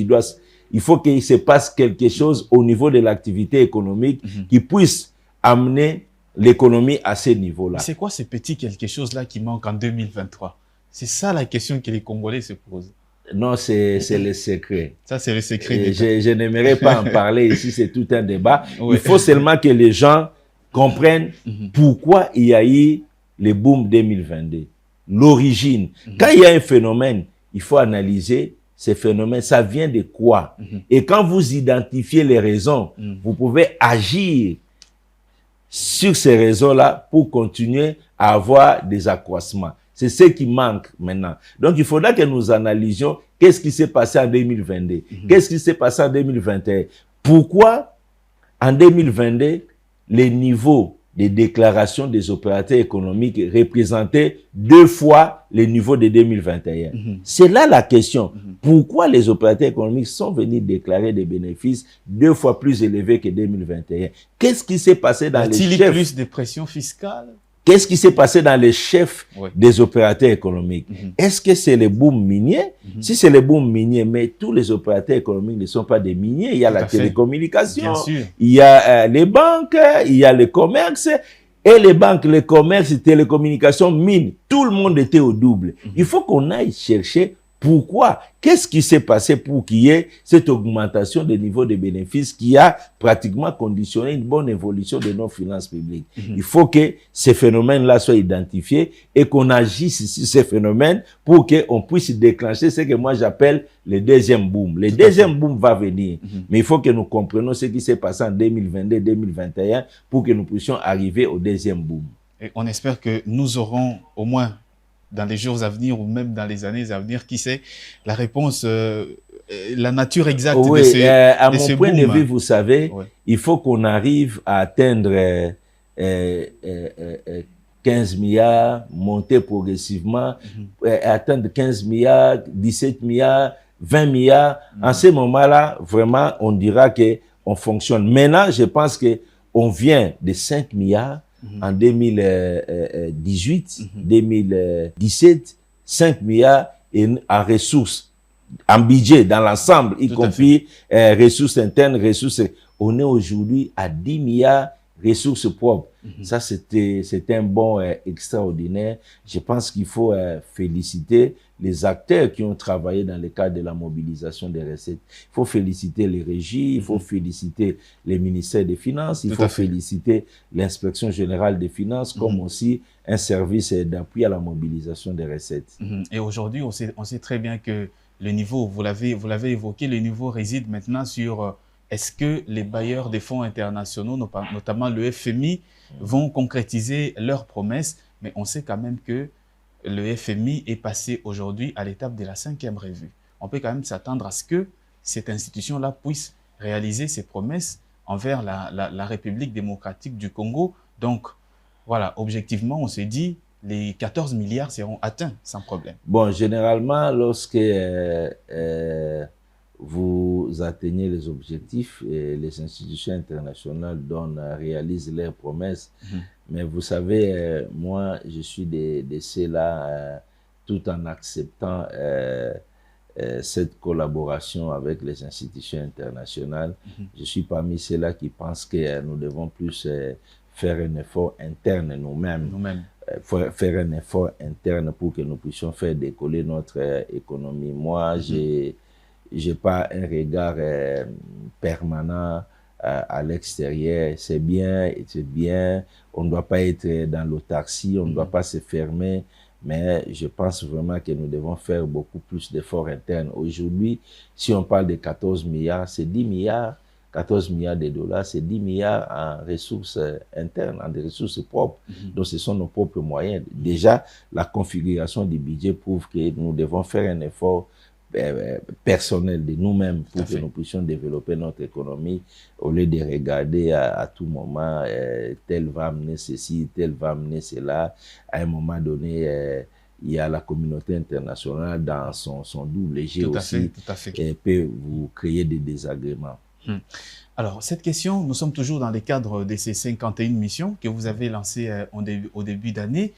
il faut qu'il se passe quelque chose au niveau de l'activité économique qui puisse amener l'économie à ce niveau-là. C'est quoi ce petit quelque chose-là qui manque en 2023? C'est ça la question que les Congolais se posent. Non, c'est le secret. Ça, c'est le secret. Je n'aimerais pas en parler ici, c'est tout un débat. Il faut seulement que les gens comprennent pourquoi il y a eu le boom 2022. L'origine. Quand il y a un phénomène, il faut analyser ces phénomènes. Ça vient de quoi? Et quand vous identifiez les raisons, vous pouvez agir sur ces raisons-là pour continuer à avoir des accroissements. C'est ce qui manque maintenant. Donc, il faudra que nous analysions qu'est-ce qui s'est passé en 2022, qu'est-ce qui s'est passé en 2021. Pourquoi, en 2022, les niveaux de déclaration des opérateurs économiques représentaient 2 fois les niveaux de 2021. C'est là la question. Pourquoi les opérateurs économiques sont venus déclarer des bénéfices 2 fois plus élevés que 2021? Qu'est-ce qui s'est passé dans les chefs? Y a-t-il plus de pression fiscale? Qu'est-ce qui s'est passé dans les chefs des opérateurs économiques? Est-ce que c'est le boom minier? Si c'est le boom minier, mais tous les opérateurs économiques ne sont pas des miniers. Il y a la télécommunication, il y a les banques, il y a le commerce. Et les banques, le commerce, les télécommunications, mines, tout le monde était au double. Il faut qu'on aille chercher pourquoi. Qu'est-ce qui s'est passé pour qu'il y ait cette augmentation des niveaux de bénéfices qui a pratiquement conditionné une bonne évolution de nos finances publiques? Il faut que ces phénomènes-là soient identifiés et qu'on agisse sur ces phénomènes pour qu'on puisse déclencher ce que moi j'appelle le deuxième boom. Le deuxième boom va venir, mais il faut que nous comprenions ce qui s'est passé en 2022-2021 pour que nous puissions arriver au deuxième boom. Et on espère que nous aurons au moins dans les jours à venir ou même dans les années à venir, qui sait, la réponse, la nature exacte de ce à mon point de vue, vous savez, il faut qu'on arrive à atteindre 15 milliards, monter progressivement, atteindre 15 milliards, 17 milliards, 20 milliards. En ce moment-là, vraiment, on dira qu'on fonctionne. Maintenant, je pense qu'on vient de 5 milliards, en 2018, 2017, 5 milliards en ressources, en budget dans l'ensemble, y compris ressources internes, ressources. On est aujourd'hui à 10 milliards ressources propres. Ça, c'était un bond extraordinaire. Je pense qu'il faut féliciter les acteurs qui ont travaillé dans le cadre de la mobilisation des recettes. Il faut féliciter les régies, il faut féliciter les ministères des Finances, il faut féliciter l'inspection générale des finances, comme aussi un service d'appui à la mobilisation des recettes. Et aujourd'hui, on sait très bien que le niveau, vous l'avez évoqué, le niveau réside maintenant sur est-ce que les bailleurs des fonds internationaux, notamment le FMI, vont concrétiser leurs promesses. Mais on sait quand même que le FMI est passé aujourd'hui à l'étape de la 5e revue. On peut quand même s'attendre à ce que cette institution-là puisse réaliser ses promesses envers la République démocratique du Congo. Donc, voilà, objectivement, on se dit les 14 milliards seront atteints sans problème. Bon, généralement, lorsque vous atteignez les objectifs, et les institutions internationales réalisent leurs promesses. Mais vous savez, moi, je suis de ceux-là, tout en acceptant cette collaboration avec les institutions internationales. Je suis parmi ceux-là qui pensent que nous devons plus faire un effort interne nous-mêmes. Faire un effort interne pour que nous puissions faire décoller notre économie. Moi, j'ai pas un regard permanent à l'extérieur. C'est bien, on ne doit pas être dans l'autarcie, on ne doit pas se fermer, mais je pense vraiment que nous devons faire beaucoup plus d'efforts internes. Aujourd'hui, si on parle de 14 milliards, c'est 10 milliards, 14 milliards de dollars, c'est 10 milliards en ressources internes, en des ressources propres. Donc, ce sont nos propres moyens. Déjà, la configuration du budget prouve que nous devons faire un effort personnel de nous-mêmes pour que nous puissions développer notre économie au lieu de regarder à tout moment tel va amener ceci, tel va amener cela. À un moment donné, il y a la communauté internationale dans son double jeu aussi et peut vous créer des désagréments. Alors, cette question, nous sommes toujours dans le cadre de ces 51 missions que vous avez lancées au début d'année.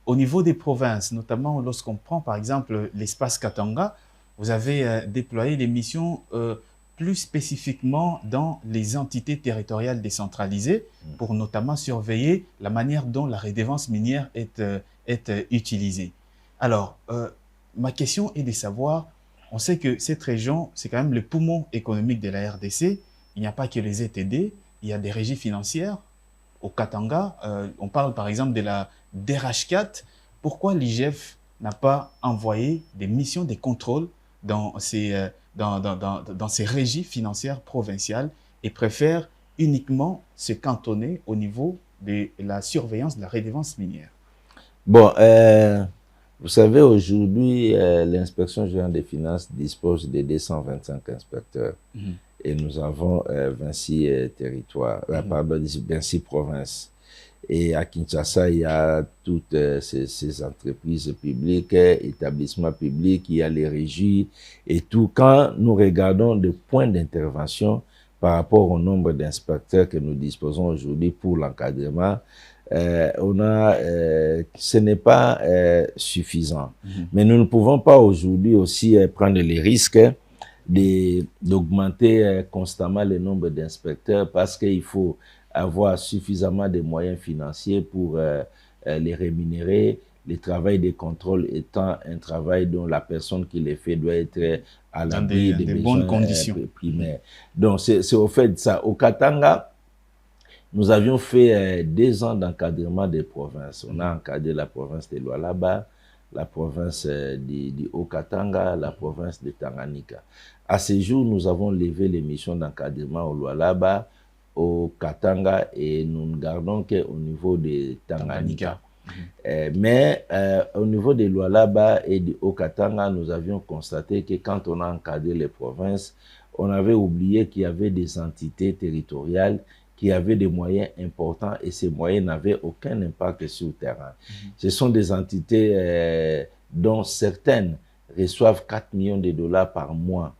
Au niveau des provinces, notamment lorsqu'on prend par exemple l'espace Katanga, vous avez déployé des missions plus spécifiquement dans les entités territoriales décentralisées pour notamment surveiller la manière dont la redevance minière est utilisée. Alors, ma question est de savoir, on sait que cette région, c'est quand même le poumon économique de la RDC. Il n'y a pas que les ETD, il y a des régies financières. Au Katanga, on parle par exemple de la DRH4. Pourquoi l'IGF n'a pas envoyé des missions de contrôle dans ces régies financières provinciales et préfère uniquement se cantonner au niveau de la surveillance de la redevance minière? Bon, vous savez, aujourd'hui, l'inspection générale des finances dispose de 225 inspecteurs. Et nous avons 26 territoires, pardon, 26 provinces. Et à Kinshasa, il y a toutes ces entreprises publiques, établissements publics, il y a les régies et tout. Quand nous regardons des points d'intervention par rapport au nombre d'inspecteurs que nous disposons aujourd'hui pour l'encadrement, ce n'est pas suffisant. Mais nous ne pouvons pas aujourd'hui aussi prendre les risques d'augmenter constamment le nombre d'inspecteurs parce qu'il faut avoir suffisamment de moyens financiers pour les rémunérer. Le travail de contrôle étant un travail dont la personne qui le fait doit être à l'abri des bonnes conditions primaires. Donc, c'est au fait de ça. Au Katanga, nous avions fait 2 ans d'encadrement des provinces. On a encadré la province de Lualaba, la province du Haut-Katanga, la province de Tanganyika. À ce jour, nous avons levé les missions d'encadrement au Lualaba, au Katanga et nous ne gardons qu'au niveau de Tanganyika. Mais au niveau de Lualaba et du Haut-Katanga, nous avions constaté que quand on a encadré les provinces, on avait oublié qu'il y avait des entités territoriales qui avaient des moyens importants et ces moyens n'avaient aucun impact sur le terrain. Ce sont des entités dont certaines reçoivent 4 millions de dollars par mois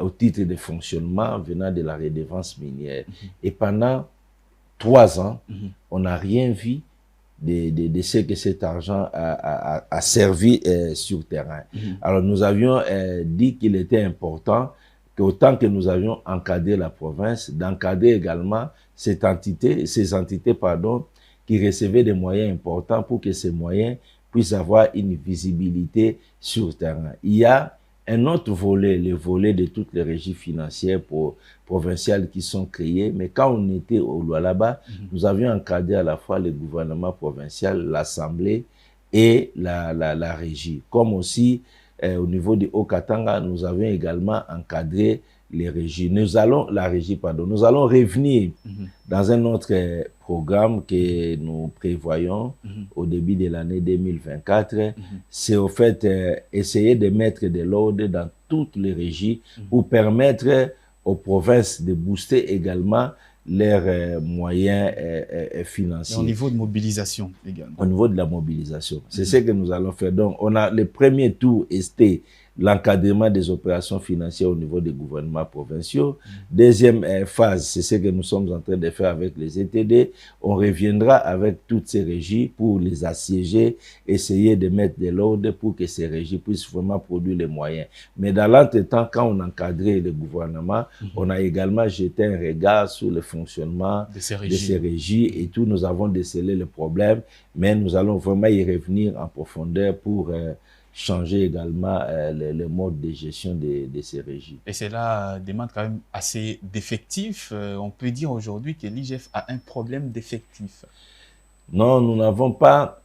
au titre de fonctionnement venant de la redevance minière. Et pendant 3 ans, on n'a rien vu de ce que cet argent a servi sur le terrain. Alors nous avions dit qu'il était important qu'autant que nous avions encadré la province, d'encadrer également ces entités qui recevaient des moyens importants pour que ces moyens puissent avoir une visibilité sur le terrain. Il y a un autre volet, le volet de toutes les régies financières provinciales qui sont créées, mais quand on était au Lualaba, nous avions encadré à la fois le gouvernement provincial, l'Assemblée et la régie, comme aussi au niveau du Haut-Katanga, nous avions également encadré les régies. Nous allons revenir dans un autre programme que nous prévoyons au début de l'année 2024. C'est au fait essayer de mettre de l'ordre dans toutes les régies pour permettre aux provinces de booster également leurs moyens financiers. Et au niveau de mobilisation également. Au niveau de la mobilisation. C'est ce que nous allons faire. Donc, on a le premier tour, c'était l'encadrement des opérations financières au niveau des gouvernements provinciaux. Deuxième phase, c'est ce que nous sommes en train de faire avec les ETD. On reviendra avec toutes ces régies pour les assiéger, essayer de mettre de l'ordre pour que ces régies puissent vraiment produire les moyens. Mais dans l'entretemps, quand on encadrait le gouvernement, on a également jeté un regard sur le fonctionnement de ces régies et tout. Nous avons décelé le problème, mais nous allons vraiment y revenir en profondeur pour changer également le mode de gestion de ces régies. Et cela demande quand même assez d'effectifs. On peut dire aujourd'hui que l'IGF a un problème d'effectifs. Non, nous n'avons pas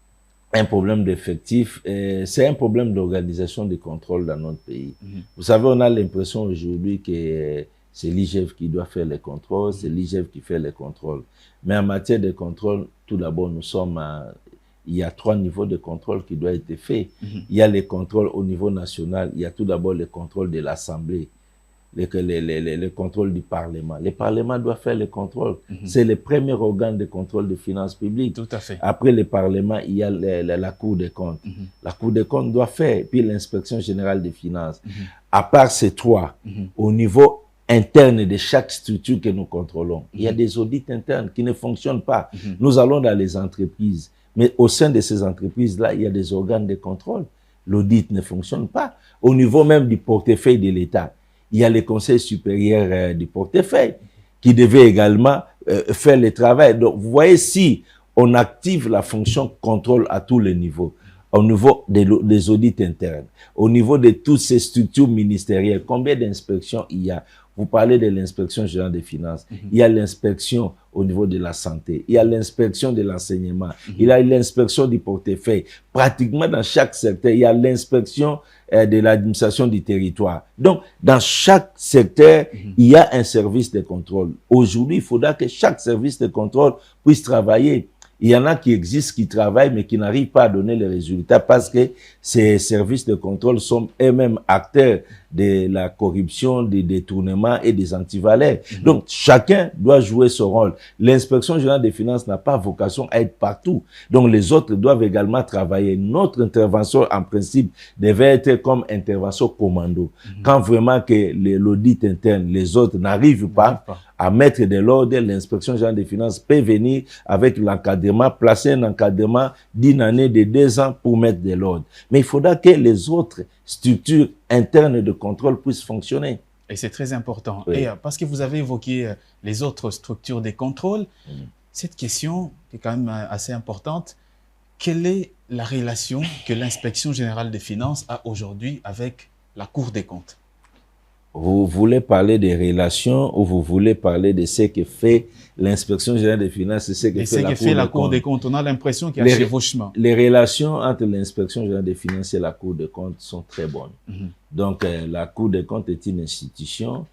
un problème d'effectifs. C'est un problème d'organisation des contrôles dans notre pays. Vous savez, on a l'impression aujourd'hui que c'est l'IGF qui doit faire les contrôles, c'est l'IGF qui fait les contrôles. Mais en matière de contrôle, tout d'abord, il y a 3 niveaux de contrôle qui doivent être faits. Il y a les contrôles au niveau national, il y a tout d'abord les contrôles de l'Assemblée, les contrôles du Parlement. Le Parlement doit faire les contrôles. C'est le premier organe de contrôle des finances publiques. Tout à fait. Après le Parlement, il y a la Cour des comptes. La Cour des comptes doit faire, puis l'Inspection générale des finances. À part ces 3, au niveau interne de chaque structure que nous contrôlons, il y a des audits internes qui ne fonctionnent pas. Nous allons dans les entreprises, mais au sein de ces entreprises-là, il y a des organes de contrôle. L'audit ne fonctionne pas. Au niveau même du portefeuille de l'État, il y a le Conseil supérieur du portefeuille qui devait également faire le travail. Donc, vous voyez, si on active la fonction contrôle à tous les niveaux, au niveau des audits internes, au niveau de toutes ces structures ministérielles, combien d'inspections il y a? Vous parlez de l'inspection générale des finances. Il y a l'inspection au niveau de la santé. Il y a l'inspection de l'enseignement. Il y a l'inspection du portefeuille. Pratiquement dans chaque secteur, il y a l'inspection de l'administration du territoire. Donc, dans chaque secteur, il y a un service de contrôle. Aujourd'hui, il faudra que chaque service de contrôle puisse travailler. Il y en a qui existent, qui travaillent, mais qui n'arrivent pas à donner les résultats parce que ces services de contrôle sont eux-mêmes acteurs de la corruption, des détournements et des antivaleurs. Donc, chacun doit jouer son rôle. L'inspection générale des finances n'a pas vocation à être partout. Donc, les autres doivent également travailler. Notre intervention, en principe, devait être comme intervention commando. Quand vraiment que l'audit interne, les autres n'arrivent pas à mettre de l'ordre, l'inspection générale des finances peut venir avec l'encadrement, placer un encadrement d'1 année, de 2 ans pour mettre de l'ordre. Mais il faudra que les autres structures internes de contrôle puissent fonctionner. Et c'est très important. Oui. Et parce que vous avez évoqué les autres structures de contrôle, cette question est quand même assez importante. Quelle est la relation que l'inspection générale des finances a aujourd'hui avec la Cour des comptes? Vous voulez parler des relations ou vous voulez parler de ce que fait l'inspection générale des finances et ce que fait la Cour des comptes? On a l'impression qu'il y a un chevauchement. Les relations entre l'inspection générale des finances et la Cour des comptes sont très bonnes. Donc, la Cour des comptes est une institution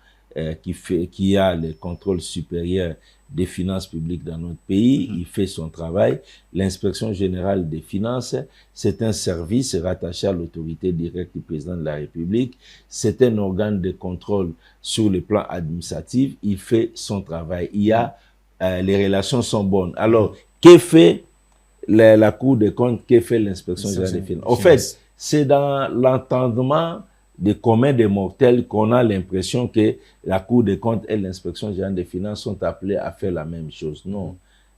qui a le contrôle supérieur des finances publiques dans notre pays. Il fait son travail. L'inspection générale des finances, c'est un service rattaché à l'autorité directe du président de la République. C'est un organe de contrôle sur le plan administratif. Il fait son travail. Il y a, les relations sont bonnes. Alors, que fait la Cour des comptes? Que fait l'inspection générale des finances? En fait, c'est dans l'entendement des communs des mortels qu'on a l'impression que la Cour des comptes et l'inspection générale des finances sont appelés à faire la même chose. Non,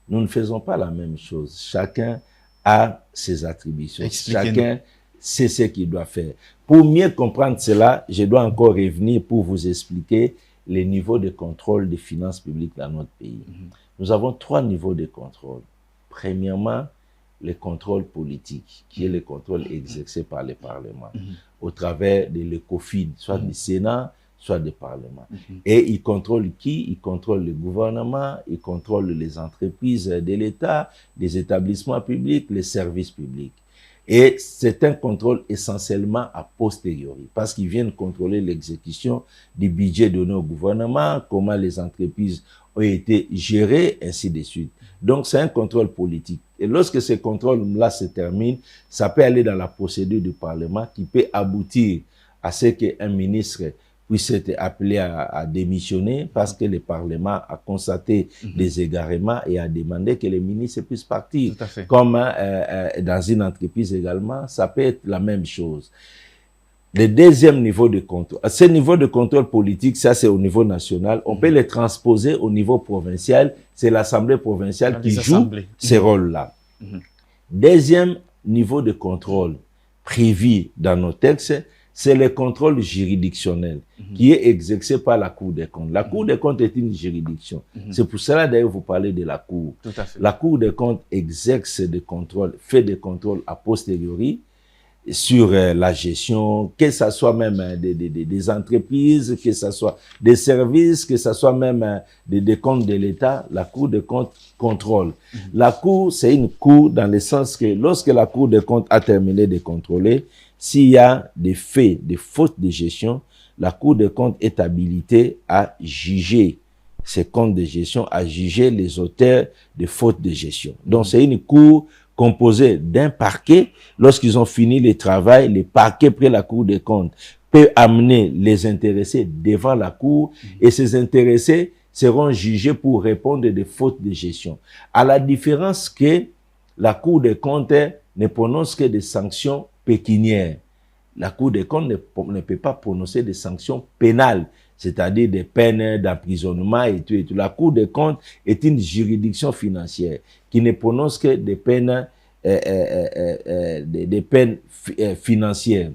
nous ne faisons pas la même chose. Chacun a ses attributions. Chacun sait ce qu'il doit faire. Pour mieux comprendre cela, je dois encore revenir pour vous expliquer les niveaux de contrôle des finances publiques dans notre pays. Nous avons 3 niveaux de contrôle. Premièrement, le contrôle politique, qui est le contrôle exercé par le Parlement, au travers de l'ECOFIN, soit du Sénat, soit du Parlement. Et il contrôle qui? Il contrôle le gouvernement, il contrôle les entreprises de l'État, les établissements publics, les services publics. Et c'est un contrôle essentiellement a posteriori, parce qu'ils viennent contrôler l'exécution du budget donné au gouvernement, comment les entreprises ont été gérées, ainsi de suite. Donc, c'est un contrôle politique. Et lorsque ce contrôle-là se termine, ça peut aller dans la procédure du Parlement qui peut aboutir à ce qu'un ministre puisse être appelé à démissionner parce que le Parlement a constaté des égarements et a demandé que le ministre puisse partir. Comme dans une entreprise également, ça peut être la même chose. Le deuxième niveau de contrôle, ce niveau de contrôle politique, ça c'est au niveau national, on peut le transposer au niveau provincial, c'est l'Assemblée provinciale qui joue ces rôles-là. Deuxième niveau de contrôle prévu dans nos textes, c'est le contrôle juridictionnel qui est exercé par la Cour des comptes. La Cour des comptes est une juridiction. C'est pour cela d'ailleurs vous parlez de la Cour. La Cour des comptes exerce des contrôles, fait des contrôles a posteriori. sur la gestion, que ce soit même des entreprises, que ce soit des services, que ce soit même des comptes de l'État, la Cour des comptes contrôle. La Cour, c'est une cour dans le sens que lorsque la Cour des comptes a terminé de contrôler, s'il y a des faits, des fautes de gestion, la Cour des comptes est habilitée à juger ces comptes de gestion, à juger les auteurs de fautes de gestion. Donc, c'est une cour composée d'un parquet. Lorsqu'ils ont fini le travail, le parquet près la Cour des comptes peut amener les intéressés devant la Cour et ces intéressés seront jugés pour répondre des fautes de gestion. À la différence que la Cour des comptes ne prononce que des sanctions pécuniaires. La Cour des comptes ne peut pas prononcer des sanctions pénales, c'est-à-dire des peines d'emprisonnement et tout, et tout. La Cour des comptes est une juridiction financière qui ne prononce que des peines, financières.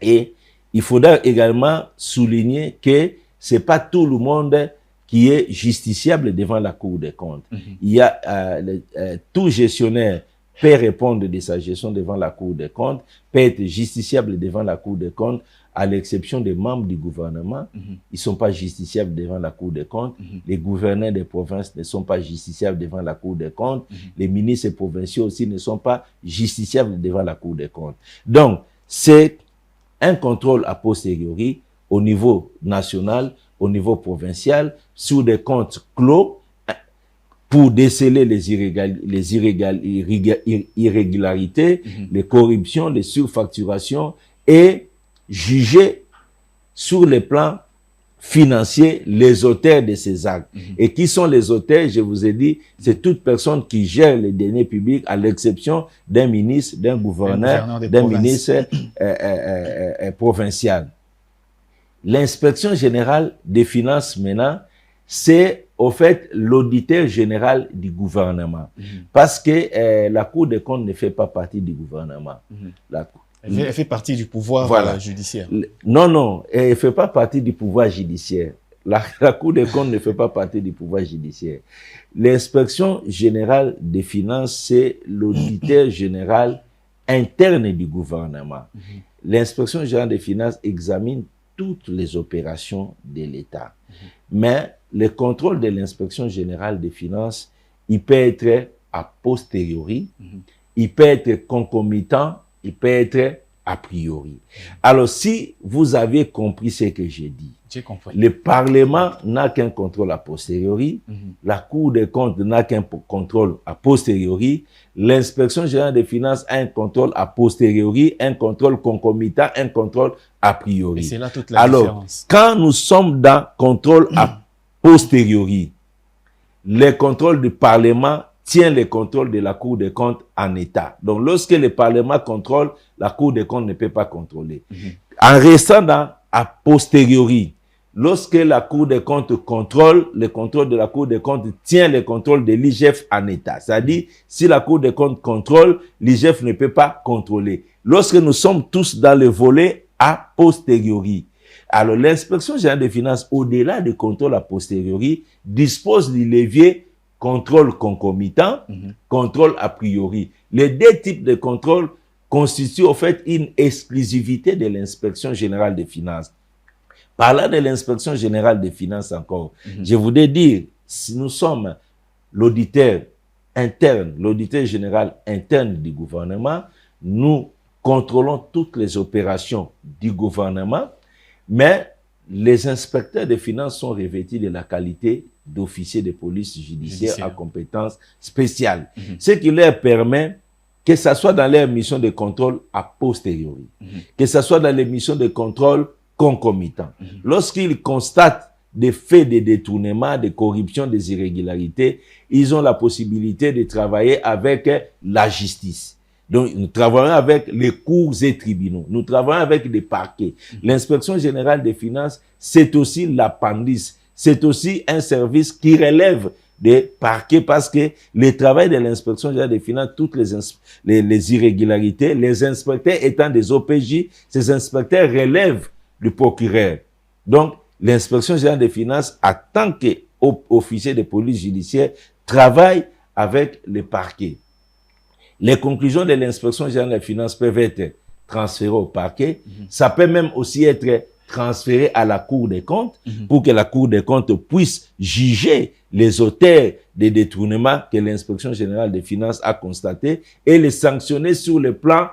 Et il faudra également souligner que c'est pas tout le monde qui est justiciable devant la Cour des comptes. Il y a tout gestionnaire peut répondre de sa gestion devant la Cour des comptes, peut être justiciable devant la Cour des comptes, à l'exception des membres du gouvernement. Ils ne sont pas justiciables devant la Cour des comptes. Les gouverneurs des provinces ne sont pas justiciables devant la Cour des comptes. Les ministres provinciaux aussi ne sont pas justiciables devant la Cour des comptes. Donc, c'est un contrôle a posteriori au niveau national, au niveau provincial, sur des comptes clos, pour déceler les irrégularités, les corruptions, les surfacturations et juger sur le plan financier les auteurs de ces actes. Et qui sont les auteurs? Je vous ai dit, c'est toute personne qui gère les deniers publics à l'exception d'un ministre, d'un gouverneur, d'un ministre provincial. L'inspection générale des finances maintenant, c'est au fait l'auditeur général du gouvernement. Parce que la Cour des comptes ne fait pas partie du gouvernement. Elle fait partie du pouvoir judiciaire. Non, elle ne fait pas partie du pouvoir judiciaire. La Cour des comptes ne fait pas partie du pouvoir judiciaire. L'inspection générale des finances, c'est l'auditeur général interne du gouvernement. L'inspection générale des finances examine toutes les opérations de l'État. Mais le contrôle de l'inspection générale des finances, il peut être a posteriori, il peut être concomitant, il peut être a priori. Alors, si vous avez compris ce que j'ai dit, le Parlement n'a qu'un contrôle a posteriori, la Cour des comptes n'a qu'un contrôle a posteriori, l'inspection générale des finances a un contrôle a posteriori, un contrôle concomitant, un contrôle a priori. Et c'est là toute la différence. Quand nous sommes dans contrôle a posteriori, le contrôle du Parlement tient le contrôle de la Cour des comptes en état. Donc, lorsque le Parlement contrôle, la Cour des comptes ne peut pas contrôler. En restant dans a posteriori, lorsque la Cour des comptes contrôle, le contrôle de la Cour des comptes tient le contrôle de l'IGF en état. C'est-à-dire, si la Cour des comptes contrôle, l'IGF ne peut pas contrôler. Lorsque nous sommes tous dans le volet a posteriori, alors l'inspection générale des finances, au-delà du contrôle a posteriori, dispose du levier contrôle concomitant, contrôle a priori. Les deux types de contrôle constituent au fait une exclusivité de l'inspection générale des finances. Parlant de l'inspection générale des finances encore, je voudrais dire, si nous sommes l'auditeur interne, l'auditeur général interne du gouvernement, nous contrôlons toutes les opérations du gouvernement, mais les inspecteurs des finances sont revêtus de la qualité d'officiers de police judiciaire à compétences spéciales. Ce qui leur permet, que ce soit dans leur mission de contrôle a posteriori, que ce soit dans les missions de contrôle concomitants, lorsqu'ils constatent des faits de détournement, de corruption, des irrégularités, ils ont la possibilité de travailler avec la justice. Donc, nous travaillons avec les cours et tribunaux. Nous travaillons avec les parquets. L'inspection générale des finances, c'est aussi l'appendice. C'est aussi un service qui relève des parquets parce que le travail de l'inspection générale des finances, toutes les irrégularités, les inspecteurs étant des OPJ, ces inspecteurs relèvent du procureur. Donc, l'inspection générale des finances, en tant qu'officier de police judiciaire, travaille avec les parquets. Les conclusions de l'inspection générale des finances peuvent être transféré au parquet. Ça peut même aussi être transféré à la Cour des comptes pour que la Cour des comptes puisse juger les auteurs des détournements que l'inspection générale des finances a constatés et les sanctionner sur le plan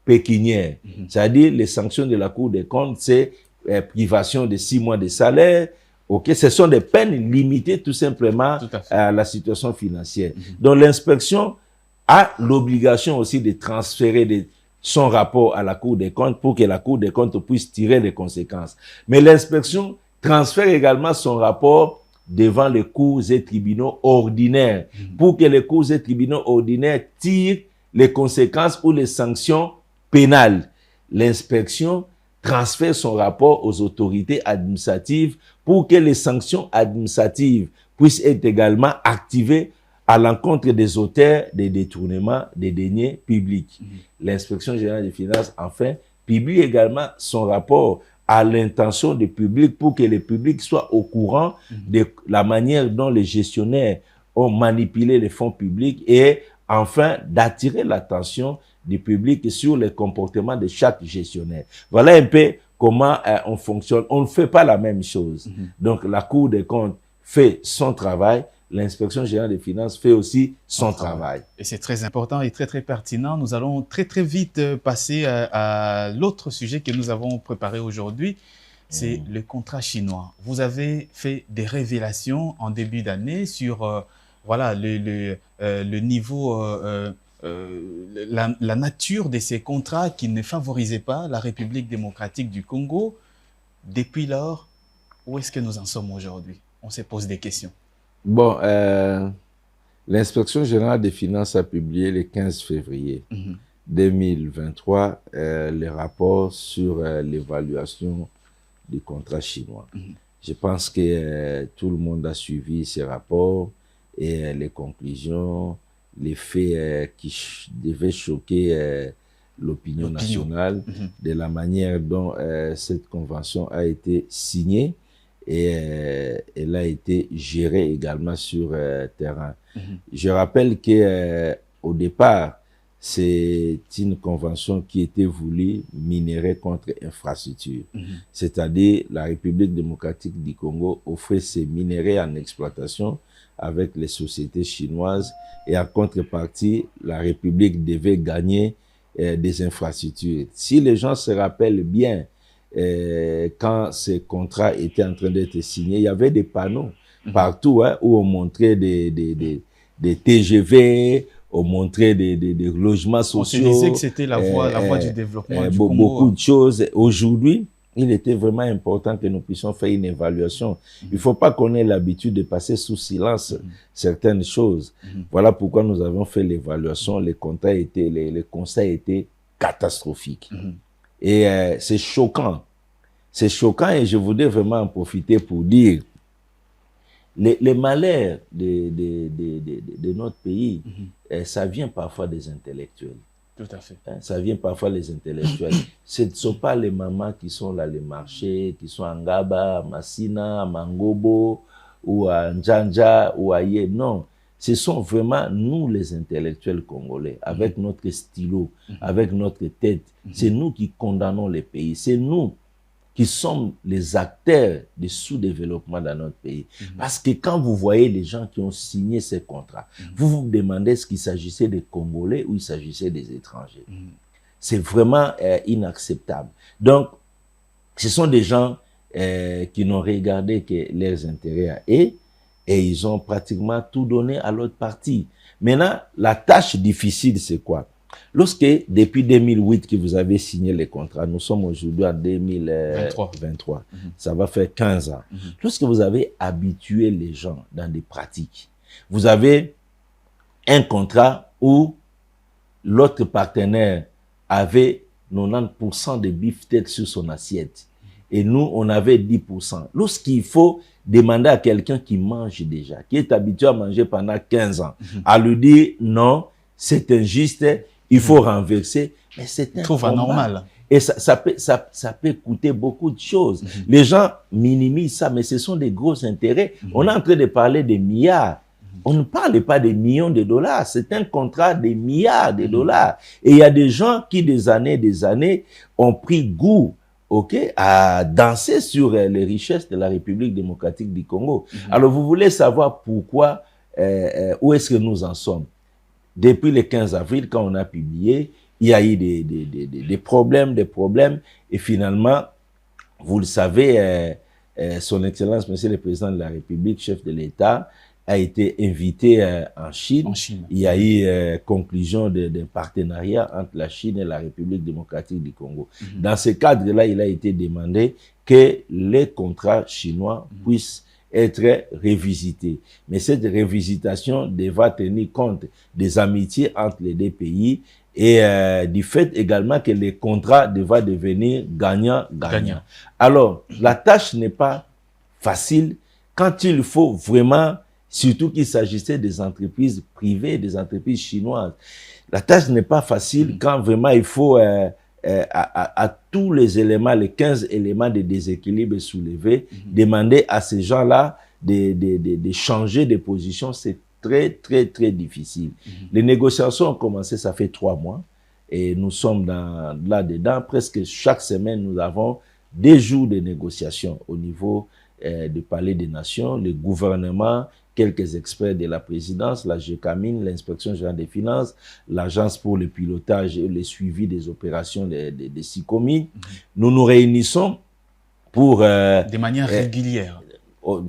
pécuniaire. C'est-à-dire, les sanctions de la Cour des comptes, c'est privation de 6 mois de salaire. Ok, ce sont des peines limitées tout simplement à la situation financière. Donc, l'inspection a l'obligation aussi de transférer son rapport à la Cour des comptes pour que la Cour des comptes puisse tirer les conséquences. Mais l'inspection transfère également son rapport devant les cours et tribunaux ordinaires pour que les cours et tribunaux ordinaires tirent les conséquences ou les sanctions pénales. L'inspection transfère son rapport aux autorités administratives pour que les sanctions administratives puissent être également activées à l'encontre des auteurs des détournements des deniers publics. L'inspection générale des finances, enfin, publie également son rapport à l'intention du public pour que le public soit au courant de la manière dont les gestionnaires ont manipulé les fonds publics et enfin d'attirer l'attention du public sur les comportements de chaque gestionnaire. Voilà un peu comment on fonctionne. On ne fait pas la même chose. Donc la Cour des comptes fait son travail, l'inspection générale des finances fait aussi son travail. Et c'est très important et très, très pertinent. Nous allons très, très vite passer à l'autre sujet que nous avons préparé aujourd'hui. C'est le contrat chinois. Vous avez fait des révélations en début d'année sur voilà, le niveau, la nature de ces contrats qui ne favorisaient pas la République démocratique du Congo. Depuis lors, où est-ce que nous en sommes aujourd'hui? On se pose des questions. Bon, l'inspection générale des finances a publié le 15 février 2023 les rapports sur l'évaluation du contrat chinois. Je pense que tout le monde a suivi ces rapports et les conclusions, les faits qui devaient choquer l'opinion nationale de la manière dont cette convention a été signée. Et elle a été gérée également sur terrain. Je rappelle que au départ, c'est une convention qui était voulue minerai contre infrastructure. C'est-à-dire, la République démocratique du Congo offrait ses minerais en exploitation avec les sociétés chinoises et en contrepartie, la République devait gagner des infrastructures. Si les gens se rappellent bien, quand ces contrats étaient en train d'être signés, il y avait des panneaux partout où on montrait des TGV, on montrait des logements sociaux. On se disait que c'était la voie du développement du Congo. Beaucoup de choses. Aujourd'hui, il était vraiment important que nous puissions faire une évaluation. Il ne faut pas qu'on ait l'habitude de passer sous silence certaines choses. Voilà pourquoi nous avons fait l'évaluation. Les conseils étaient catastrophiques. Et c'est choquant. C'est choquant et je voudrais vraiment en profiter pour dire les malheurs de notre pays, ça vient parfois des intellectuels. Tout à fait. Ça vient parfois des intellectuels. Ce ne sont pas les mamans qui sont là, les marchés, qui sont à Ngaba, à Massina, à Mangobo, ou à Njanja, ou à Yé. Non. Ce sont vraiment nous, les intellectuels congolais, avec notre stylo, avec notre tête. C'est nous qui condamnons les pays. C'est nous qui sommes les acteurs du sous-développement dans notre pays. Parce que quand vous voyez les gens qui ont signé ces contrats, vous vous demandez est-ce qu'il s'agissait des Congolais ou il s'agissait des étrangers. C'est vraiment inacceptable. Donc, ce sont des gens qui n'ont regardé que leurs intérêts et ils ont pratiquement tout donné à l'autre partie. Maintenant, la tâche difficile, c'est quoi? Lorsque, depuis 2008 que vous avez signé les contrats, nous sommes aujourd'hui en 2023, ça va faire 15 ans. Lorsque vous avez habitué les gens dans des pratiques, vous avez un contrat où l'autre partenaire avait 90% de beefsteak sur son assiette et nous, on avait 10%. Lorsqu'il faut demander à quelqu'un qui mange déjà, qui est habitué à manger pendant 15 ans, à lui dire non, c'est injuste, il faut renverser, mais c'est un combat. Anormal. Et ça peut coûter beaucoup de choses. Les gens minimisent ça, mais ce sont des gros intérêts. On est en train de parler des milliards On ne parle pas des millions de dollars, c'est un contrat de milliards de dollars. Et il y a des gens qui, des années, ont pris goût, à danser sur les richesses de la République démocratique du Congo. Alors, vous voulez savoir pourquoi, où est-ce que nous en sommes? Depuis le 15 avril, quand on a publié, il y a eu des problèmes, et finalement, vous le savez, son Excellence, Monsieur le Président de la République, chef de l'État, a été invité en Chine. Il y a eu conclusion d'un partenariat entre la Chine et la République démocratique du Congo. Dans ce cadre-là, il a été demandé que les contrats chinois puissent être révisités. Mais cette révisitation devra tenir compte des amitiés entre les deux pays et du fait également que les contrats devraient devenir gagnant-gagnant. Alors, la tâche n'est pas facile quand il faut vraiment, surtout qu'il s'agissait des entreprises privées, des entreprises chinoises. La tâche n'est pas facile quand vraiment il faut, à tous les éléments, les 15 éléments de déséquilibre soulevés, demander à ces gens-là de changer de position. C'est très, très, très difficile. Les négociations ont commencé, ça fait 3 mois, et nous sommes là-dedans. Presque chaque semaine, nous avons des jours de négociations au niveau du Palais des Nations, le gouvernement, quelques experts de la présidence, la GECAMINE, l'inspection générale des finances, l'agence pour le pilotage et le suivi des opérations des SICOMI. Nous nous réunissons pour... de manière régulière.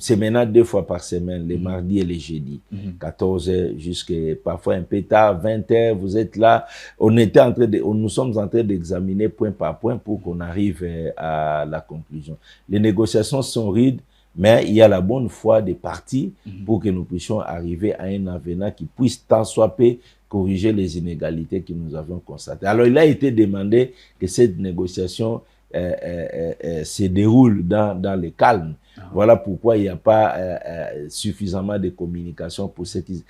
C'est maintenant 2 fois par semaine, les mardis et les jeudis, 14h jusqu'à parfois un peu tard, 20h, vous êtes là. Nous sommes en train d'examiner point par point pour qu'on arrive à la conclusion. Les négociations sont rudes, mais il y a la bonne foi des partis pour que nous puissions arriver à un avenant qui puisse tant soit peu corriger les inégalités que nous avions constatées. Alors, il a été demandé que cette négociation se déroule dans le calme. Voilà pourquoi il n'y a pas suffisamment de communication pour ce qui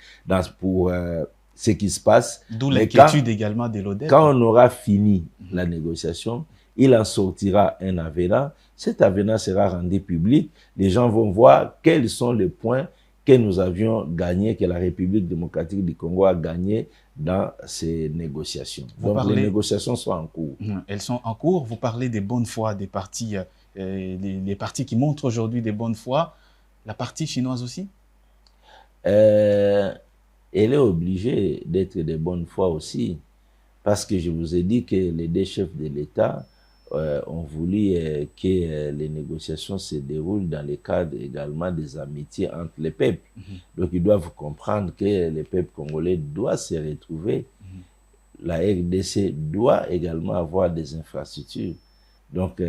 se passe. D'où l'inquiétude également de l'ODEP. Quand on aura fini la négociation, il en sortira un avenant. Cet avenant sera rendu public. Les gens vont voir quels sont les points que nous avions gagnés, que la République démocratique du Congo a gagné dans ces négociations. Donc les négociations sont en cours. Elles sont en cours. Vous parlez des bonnes foi des partis, les partis qui montrent aujourd'hui des bonnes foi. La partie chinoise aussi? Elle est obligée d'être de bonne foi aussi. Parce que je vous ai dit que les 2 chefs de l'État ont voulu que les négociations se déroulent dans le cadre également des amitiés entre les peuples. Donc ils doivent comprendre que le peuple congolais doit se retrouver. La RDC doit également avoir des infrastructures. Donc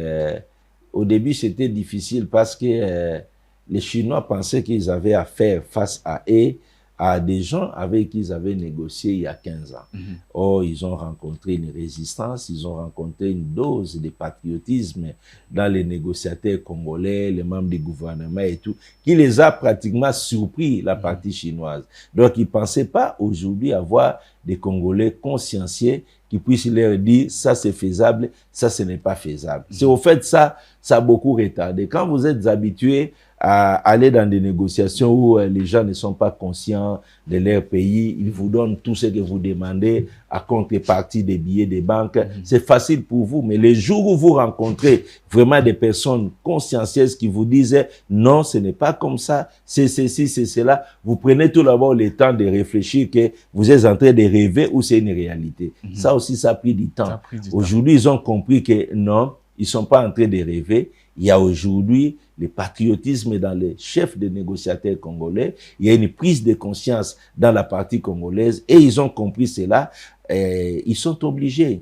au début c'était difficile parce que les Chinois pensaient qu'ils avaient à faire face à eux, à des gens avec qui ils avaient négocié il y a 15 ans. Or, ils ont rencontré une résistance, ils ont rencontré une dose de patriotisme dans les négociateurs congolais, les membres du gouvernement et tout, qui les a pratiquement surpris, la partie chinoise. Donc, ils ne pensaient pas aujourd'hui avoir des Congolais conscienciés qui puissent leur dire ça c'est faisable, ça ce n'est pas faisable. C'est au fait ça a beaucoup retardé. Quand vous êtes habitué à aller dans des négociations où les gens ne sont pas conscients de leur pays, ils vous donnent tout ce que vous demandez à contrepartie des billets des banques. C'est facile pour vous, mais les jours où vous rencontrez vraiment des personnes consciencieuses qui vous disent non, ce n'est pas comme ça, c'est ceci, c'est cela, vous prenez tout d'abord le temps de réfléchir que vous êtes en train de rêver ou c'est une réalité. Ça aussi, ça a pris du temps. Aujourd'hui, ils ont compris que non, ils ne sont pas en train de rêver. Il y a aujourd'hui le patriotisme dans les chefs de négociateurs congolais. Il y a une prise de conscience dans la partie congolaise et ils ont compris cela. Ils sont obligés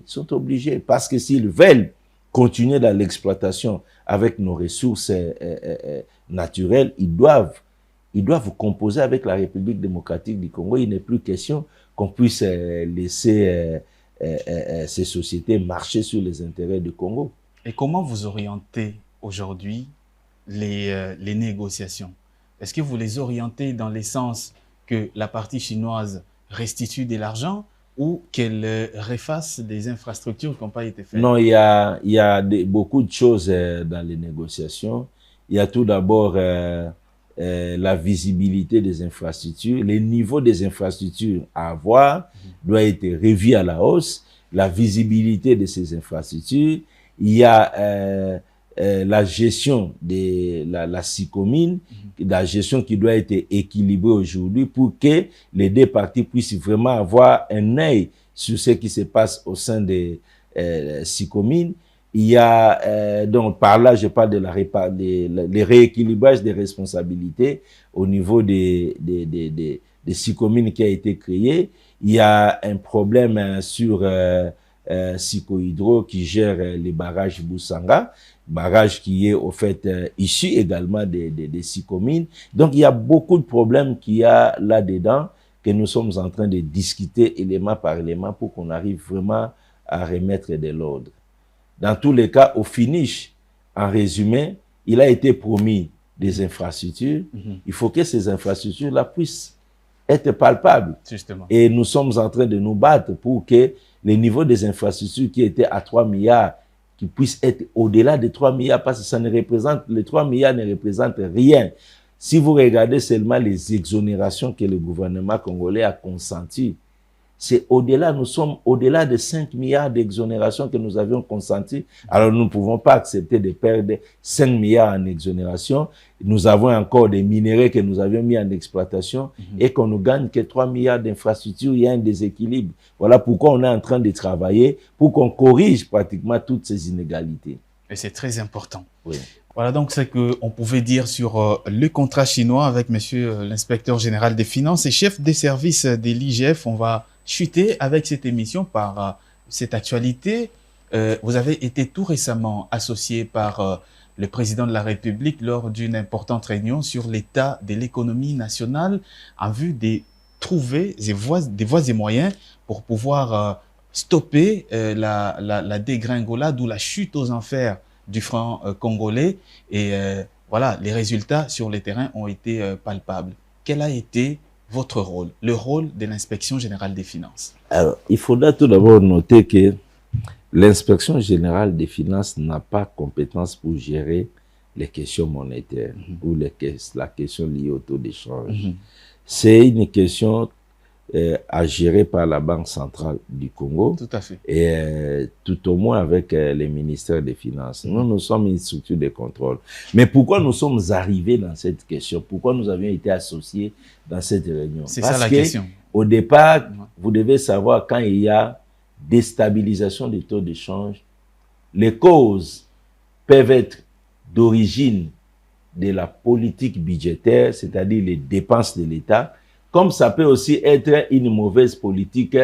parce que s'ils veulent continuer dans l'exploitation avec nos ressources naturelles, ils doivent composer avec la République démocratique du Congo. Il n'est plus question qu'on puisse laisser ces sociétés marcher sur les intérêts du Congo. Et comment vous orientez aujourd'hui les négociations? Est-ce que vous les orientez dans le sens que la partie chinoise restitue de l'argent ou qu'elle refasse des infrastructures qui n'ont pas été faites? Non, il y a beaucoup de choses dans les négociations. Il y a tout d'abord la visibilité des infrastructures, les niveaux des infrastructures à avoir doit être revu à la hausse, la visibilité de ces infrastructures. Il y a la gestion de la SICOMIN, la gestion qui doit être équilibrée aujourd'hui pour que les deux parties puissent vraiment avoir un œil sur ce qui se passe au sein des SICOMIN. Il y a, donc par là, je parle de les rééquilibrage des responsabilités au niveau des SICOMIN qui a été créé. Il y a un problème sur Sikohydro qui gère les barrages Boussanga, barrage qui est au fait issu également des SICOMIN. Donc il y a beaucoup de problèmes qu'il y a là-dedans que nous sommes en train de discuter élément par élément pour qu'on arrive vraiment à remettre de l'ordre. Dans tous les cas, au finish, en résumé, il a été promis des infrastructures. Il faut que ces infrastructures-là puissent être palpables. Justement. Et nous sommes en train de nous battre pour que les niveaux des infrastructures qui étaient à 3 milliards, qui puissent être au-delà de 3 milliards, parce que ça ne représente, les 3 milliards ne représentent rien. Si vous regardez seulement les exonérations que le gouvernement congolais a consenties, c'est au-delà, nous sommes au-delà de 5 milliards d'exonérations que nous avions consenties. Alors nous ne pouvons pas accepter de perdre 5 milliards en exonération. Nous avons encore des minéraux que nous avions mis en exploitation et qu'on ne gagne que 3 milliards d'infrastructures. Il y a un déséquilibre. Voilà pourquoi on est en train de travailler pour qu'on corrige pratiquement toutes ces inégalités. Et c'est très important. Oui. Voilà donc ce qu'on pouvait dire sur le contrat chinois avec monsieur l'inspecteur général des finances et chef des services de l'IGF. On va chuter avec cette émission par cette actualité. Vous avez été tout récemment associé par le président de la République lors d'une importante réunion sur l'état de l'économie nationale en vue de trouver des voies et moyens pour pouvoir stopper la dégringolade ou la chute aux enfers du franc congolais. Et voilà, les résultats sur le terrain ont été palpables. Quel a été votre rôle, le rôle de l'inspection générale des finances? Alors, il faudra tout d'abord noter que l'inspection générale des finances n'a pas compétence pour gérer les questions monétaires ou la question liée au taux d'échange. C'est une question à gérer par la Banque centrale du Congo. Tout à fait. Et tout au moins avec les ministères des Finances. Nous sommes une structure de contrôle. Mais pourquoi nous sommes arrivés dans cette question? Pourquoi nous avions été associés dans cette réunion? C'est ça la question. Au départ, vous devez savoir, quand il y a déstabilisation des taux d'échange, les causes peuvent être d'origine de la politique budgétaire, c'est-à-dire les dépenses de l'État, comme ça peut aussi être une mauvaise politique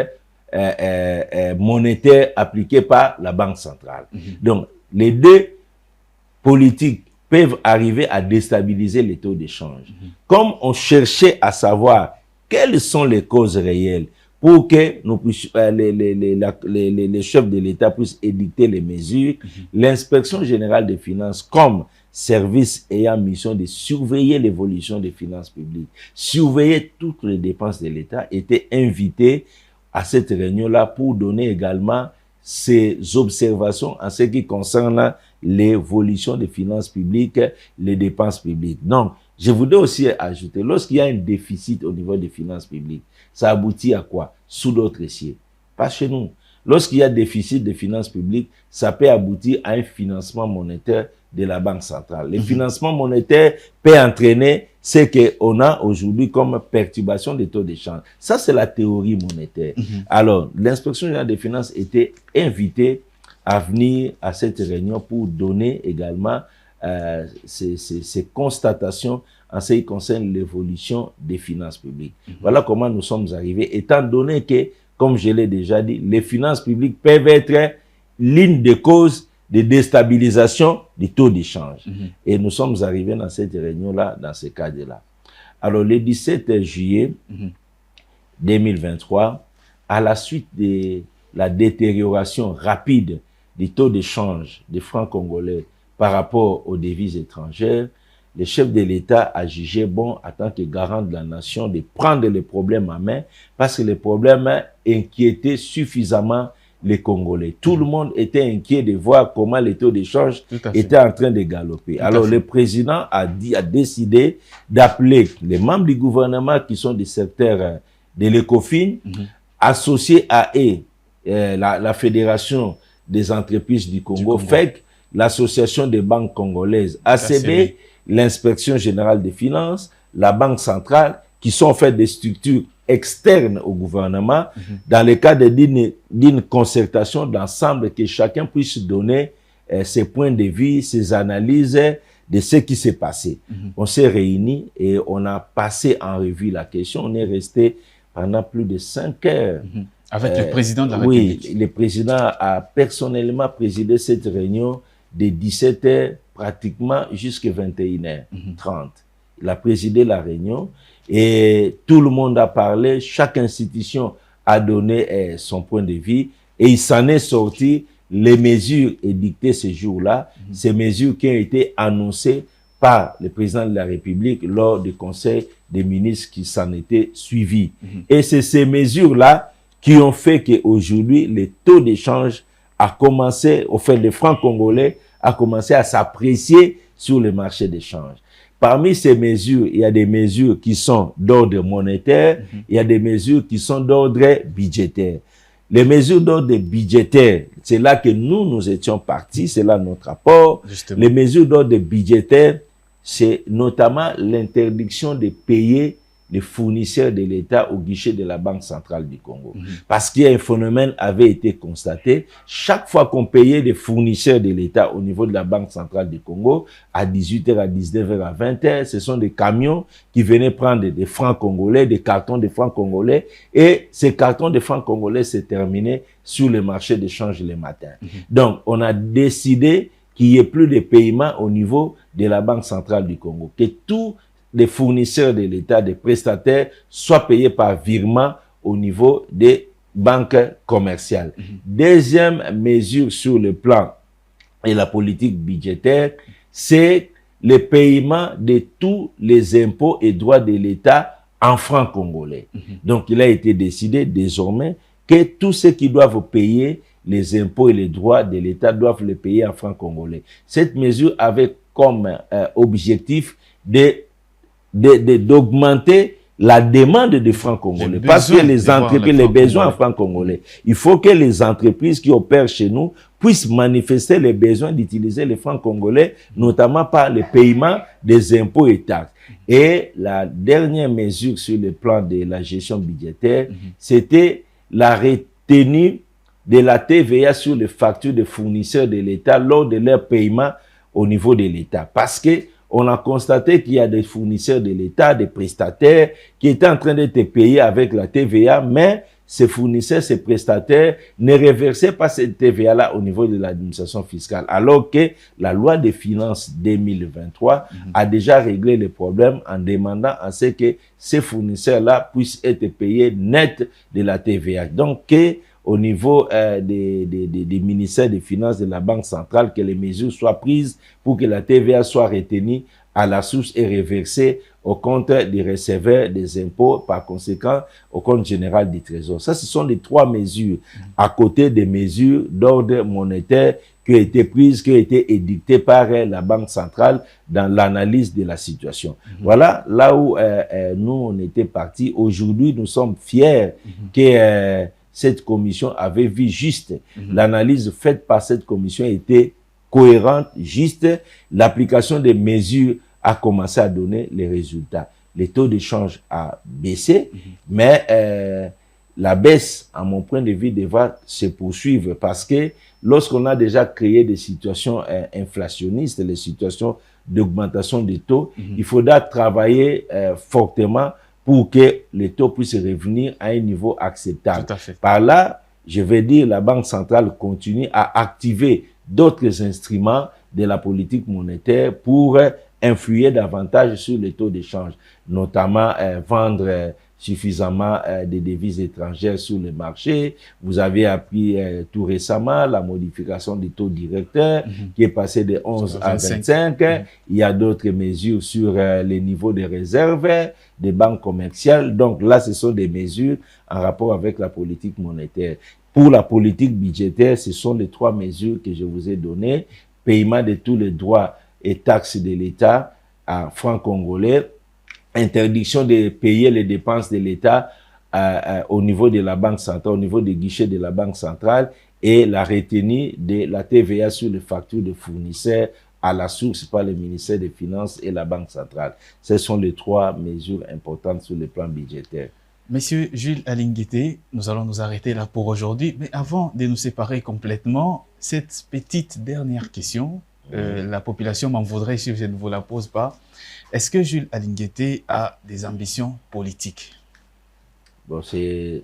monétaire appliquée par la Banque centrale. Donc, les deux politiques peuvent arriver à déstabiliser les taux d'échange. Comme on cherchait à savoir quelles sont les causes réelles pour que nous puissions, les chefs de l'État puissent édicter les mesures, l'inspection générale des finances, comme service ayant mission de surveiller l'évolution des finances publiques, surveiller toutes les dépenses de l'État, était invité à cette réunion-là pour donner également ses observations en ce qui concerne l'évolution des finances publiques, les dépenses publiques. Donc, je voudrais aussi ajouter, lorsqu'il y a un déficit au niveau des finances publiques, ça aboutit à quoi? Sous d'autres essiers. Pas chez nous. Lorsqu'il y a déficit de finances publiques, ça peut aboutir à un financement monétaire de la Banque centrale. Le financement monétaire peut entraîner ce qu'on a aujourd'hui comme perturbation des taux d'échange. Ça, c'est la théorie monétaire. Alors, l'inspection générale des finances était invitée à venir à cette réunion pour donner également ces constatations en ce qui concerne l'évolution des finances publiques. Voilà comment nous sommes arrivés, étant donné que, comme je l'ai déjà dit, les finances publiques peuvent être l'une des causes de déstabilisation du taux d'échange. Et nous sommes arrivés dans cette réunion-là, dans ce cadre-là. Alors, le 17 juillet 2023, à la suite de la détérioration rapide du taux d'échange des francs congolais par rapport aux devises étrangères, le chef de l'État a jugé bon, en tant que garant de la nation, de prendre les problèmes en main, parce que les problèmes inquiétaient suffisamment les Congolais. Tout le monde était inquiet de voir comment les taux d'échange étaient en train de galoper. Alors, le président a décidé d'appeler les membres du gouvernement qui sont des secteurs de l'ECOFIN, associés à eux, la Fédération des entreprises du Congo, FEC, l'Association des banques congolaises, ACB, l'Inspection générale des finances, la Banque centrale, qui sont en fait des structures externes au gouvernement, dans le cadre d'une concertation d'ensemble, que chacun puisse donner ses points de vue, ses analyses de ce qui s'est passé. On s'est réunis et on a passé en revue la question. On est resté pendant plus de 5 heures. Avec le président de la République. Oui, le président a personnellement présidé cette réunion de 17h pratiquement jusqu'à 21h30. Il a présidé la réunion et tout le monde a parlé, chaque institution a donné son point de vue et il s'en est sorti les mesures édictées ce jour-là, ces mesures qui ont été annoncées par le président de la République lors du Conseil des ministres qui s'en étaient suivis. Et c'est ces mesures-là qui ont fait qu'aujourd'hui, le taux d'échange a commencé, au fait, le franc congolais a commencé à s'apprécier sur le marché d'échange. Parmi ces mesures, il y a des mesures qui sont d'ordre monétaire, il y a des mesures qui sont d'ordre budgétaire. Les mesures d'ordre budgétaire, c'est là que nous étions partis, c'est là notre rapport. Justement. Les mesures d'ordre budgétaire, c'est notamment l'interdiction de payer les fournisseurs de l'État au guichet de la Banque centrale du Congo. Parce qu'il y a un phénomène avait été constaté. Chaque fois qu'on payait les fournisseurs de l'État au niveau de la Banque centrale du Congo, à 18h, à 19h, à 20h, ce sont des camions qui venaient prendre des francs congolais, des cartons de francs congolais, et ces cartons de francs congolais se terminaient sur le marché d'échange le matin. Donc, on a décidé qu'il n'y ait plus de paiement au niveau de la Banque centrale du Congo, que tous les fournisseurs de l'État, des prestataires, soient payés par virement au niveau des banques commerciales. Deuxième mesure sur le plan de la politique budgétaire, c'est le paiement de tous les impôts et droits de l'État en francs congolais. Donc, il a été décidé désormais que tous ceux qui doivent payer les impôts et les droits de l'État doivent les payer en francs congolais. Cette mesure avait comme objectif d'augmenter la demande de francs congolais. Parce que les entreprises, les besoins en francs congolais. Il faut que les entreprises qui opèrent chez nous puissent manifester les besoins d'utiliser les francs congolais, notamment par le paiement des impôts et taxes. Et la dernière mesure sur le plan de la gestion budgétaire, c'était la retenue de la TVA sur les factures des fournisseurs de l'État lors de leur paiement au niveau de l'État. Parce que on a constaté qu'il y a des fournisseurs de l'État, des prestataires qui étaient en train d'être payés avec la TVA, mais ces fournisseurs, ces prestataires ne reversaient pas cette TVA-là au niveau de l'administration fiscale, alors que la loi des finances 2023 a déjà réglé le problème en demandant à ce que ces fournisseurs-là puissent être payés net de la TVA. Donc, au niveau des ministères des Finances de la Banque centrale, que les mesures soient prises pour que la TVA soit retenue à la source et reversée au compte des receveurs des impôts, par conséquent au compte général du Trésor. Ça, ce sont les 3 mesures à côté des mesures d'ordre monétaire qui ont été prises, qui ont été édictées par la Banque centrale dans l'analyse de la situation. Voilà là où nous, on était partis. Aujourd'hui, nous sommes fiers que cette commission avait vu juste. L'analyse faite par cette commission était cohérente, juste. L'application des mesures a commencé à donner les résultats. Le taux d'échange a baissé, mais la baisse, à mon point de vue, devra se poursuivre parce que lorsqu'on a déjà créé des situations inflationnistes, les situations d'augmentation des taux, il faudra travailler fortement pour que les taux puissent revenir à un niveau acceptable. Par là, je vais dire, la Banque centrale continue à activer d'autres instruments de la politique monétaire pour influer davantage sur les taux d'échange, notamment vendre suffisamment de devises étrangères sur le marché. Vous avez appris tout récemment la modification du taux directeur qui est passé de 11 à 25. Il y a d'autres mesures sur les niveaux de réserves des banques commerciales. Donc là, ce sont des mesures en rapport avec la politique monétaire. Pour la politique budgétaire, ce sont les 3 mesures que je vous ai données. Paiement de tous les droits et taxes de l'État en francs congolais, interdiction de payer les dépenses de l'État au niveau de la Banque centrale, au niveau des guichets de la Banque centrale, et la retenue de la TVA sur les factures de fournisseurs à la source par le ministère des Finances et la Banque centrale. Ce sont les 3 mesures importantes sur le plan budgétaire. Monsieur Jules Alinguité, nous allons nous arrêter là pour aujourd'hui. Mais avant de nous séparer complètement, cette petite dernière question, la population m'en voudrait si je ne vous la pose pas. Est-ce que Jules Alinguité a des ambitions politiques? Bon, c'est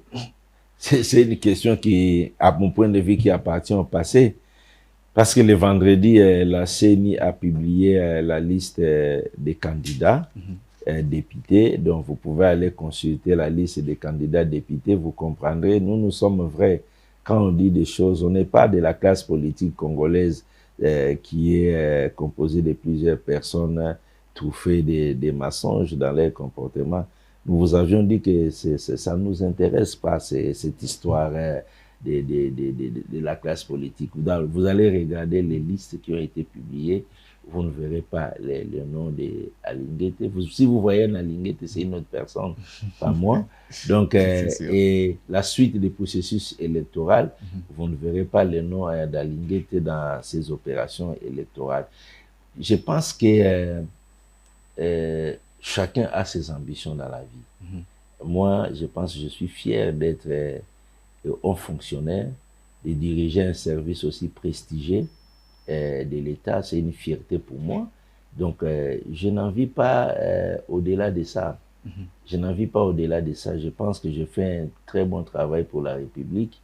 une question qui, à mon point de vue, qui appartient au passé. Parce que le vendredi, la CENI a publié la liste des candidats députés. Donc, vous pouvez aller consulter la liste des candidats députés. Vous comprendrez, nous sommes vrais. Quand on dit des choses, on n'est pas de la classe politique congolaise qui est composée de plusieurs personnes truffées des mensonges dans leur comportement. Nous vous avions dit que ça ne nous intéresse pas, cette histoire de la classe politique. Vous allez regarder les listes qui ont été publiées, vous ne verrez pas le nom d'Alinguité. Si vous voyez un Alinguité, c'est une autre personne, pas moi. Donc, et la suite du processus électoral, vous ne verrez pas le nom d'Alinguité dans ces opérations électorales. Je pense que chacun a ses ambitions dans la vie. Moi, je pense que je suis fier d'être haut fonctionnaire, de diriger un service aussi prestigieux de l'État. C'est une fierté pour moi. Donc, je n'en vis pas au-delà de ça. Je n'en vis pas au-delà de ça. Je pense que je fais un très bon travail pour la République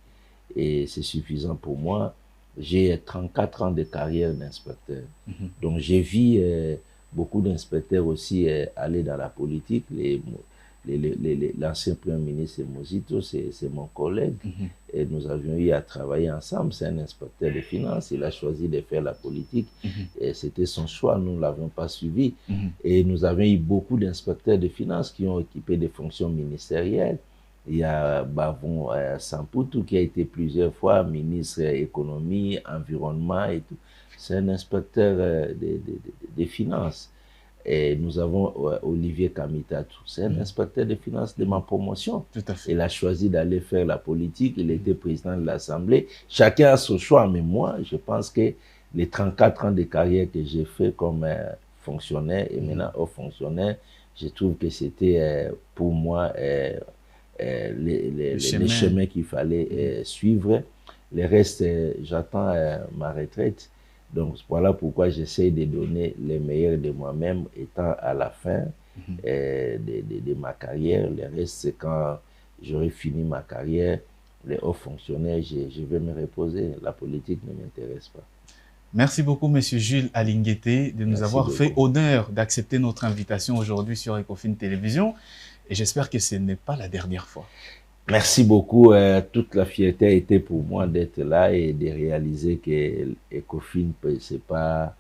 et c'est suffisant pour moi. J'ai 34 ans de carrière d'inspecteur. Donc, j'ai vu beaucoup d'inspecteurs aussi aller dans la politique. L'ancien Premier ministre Mozito, c'est mon collègue. Et nous avions eu à travailler ensemble. C'est un inspecteur des finances. Il a choisi de faire la politique. Et c'était son choix. Nous ne l'avions pas suivi. Et nous avions eu beaucoup d'inspecteurs de finances qui ont occupé des fonctions ministérielles. Il y a Bavon Samputu qui a été plusieurs fois ministre économie, environnement et tout. C'est un inspecteur des finances. Et nous avons Olivier Kamitatou, c'est un inspecteur des finances de ma promotion. Tout à fait. Il a choisi d'aller faire la politique, il était président de l'Assemblée. Chacun a son choix, mais moi, je pense que les 34 ans de carrière que j'ai fait comme fonctionnaire et maintenant haut fonctionnaire, je trouve que c'était pour moi les chemins qu'il fallait suivre. Le reste, j'attends ma retraite. Donc, voilà pourquoi j'essaie de donner le meilleur de moi-même étant à la fin de ma carrière. Le reste, c'est quand j'aurai fini ma carrière, les hauts fonctionnaires, je vais me reposer. La politique ne m'intéresse pas. Merci beaucoup, Monsieur Jules Alinguité, de nous avoir fait honneur d'accepter notre invitation aujourd'hui sur Ecofin Télévision. Et j'espère que ce n'est pas la dernière fois. Merci beaucoup. Toute la fierté a été pour moi d'être là et de réaliser que Ecofin, ce n'est pas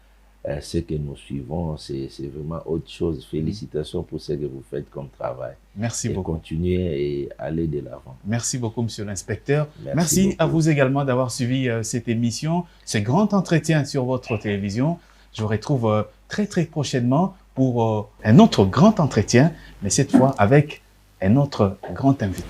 ce que nous suivons, c'est vraiment autre chose. Félicitations pour ce que vous faites comme travail. Merci beaucoup. Continuez et allez de l'avant. Merci beaucoup, Monsieur l'inspecteur. Merci à vous également d'avoir suivi cette émission, ce grand entretien sur votre télévision. Je vous retrouve très prochainement pour un autre grand entretien, mais cette fois avec un autre grand invité.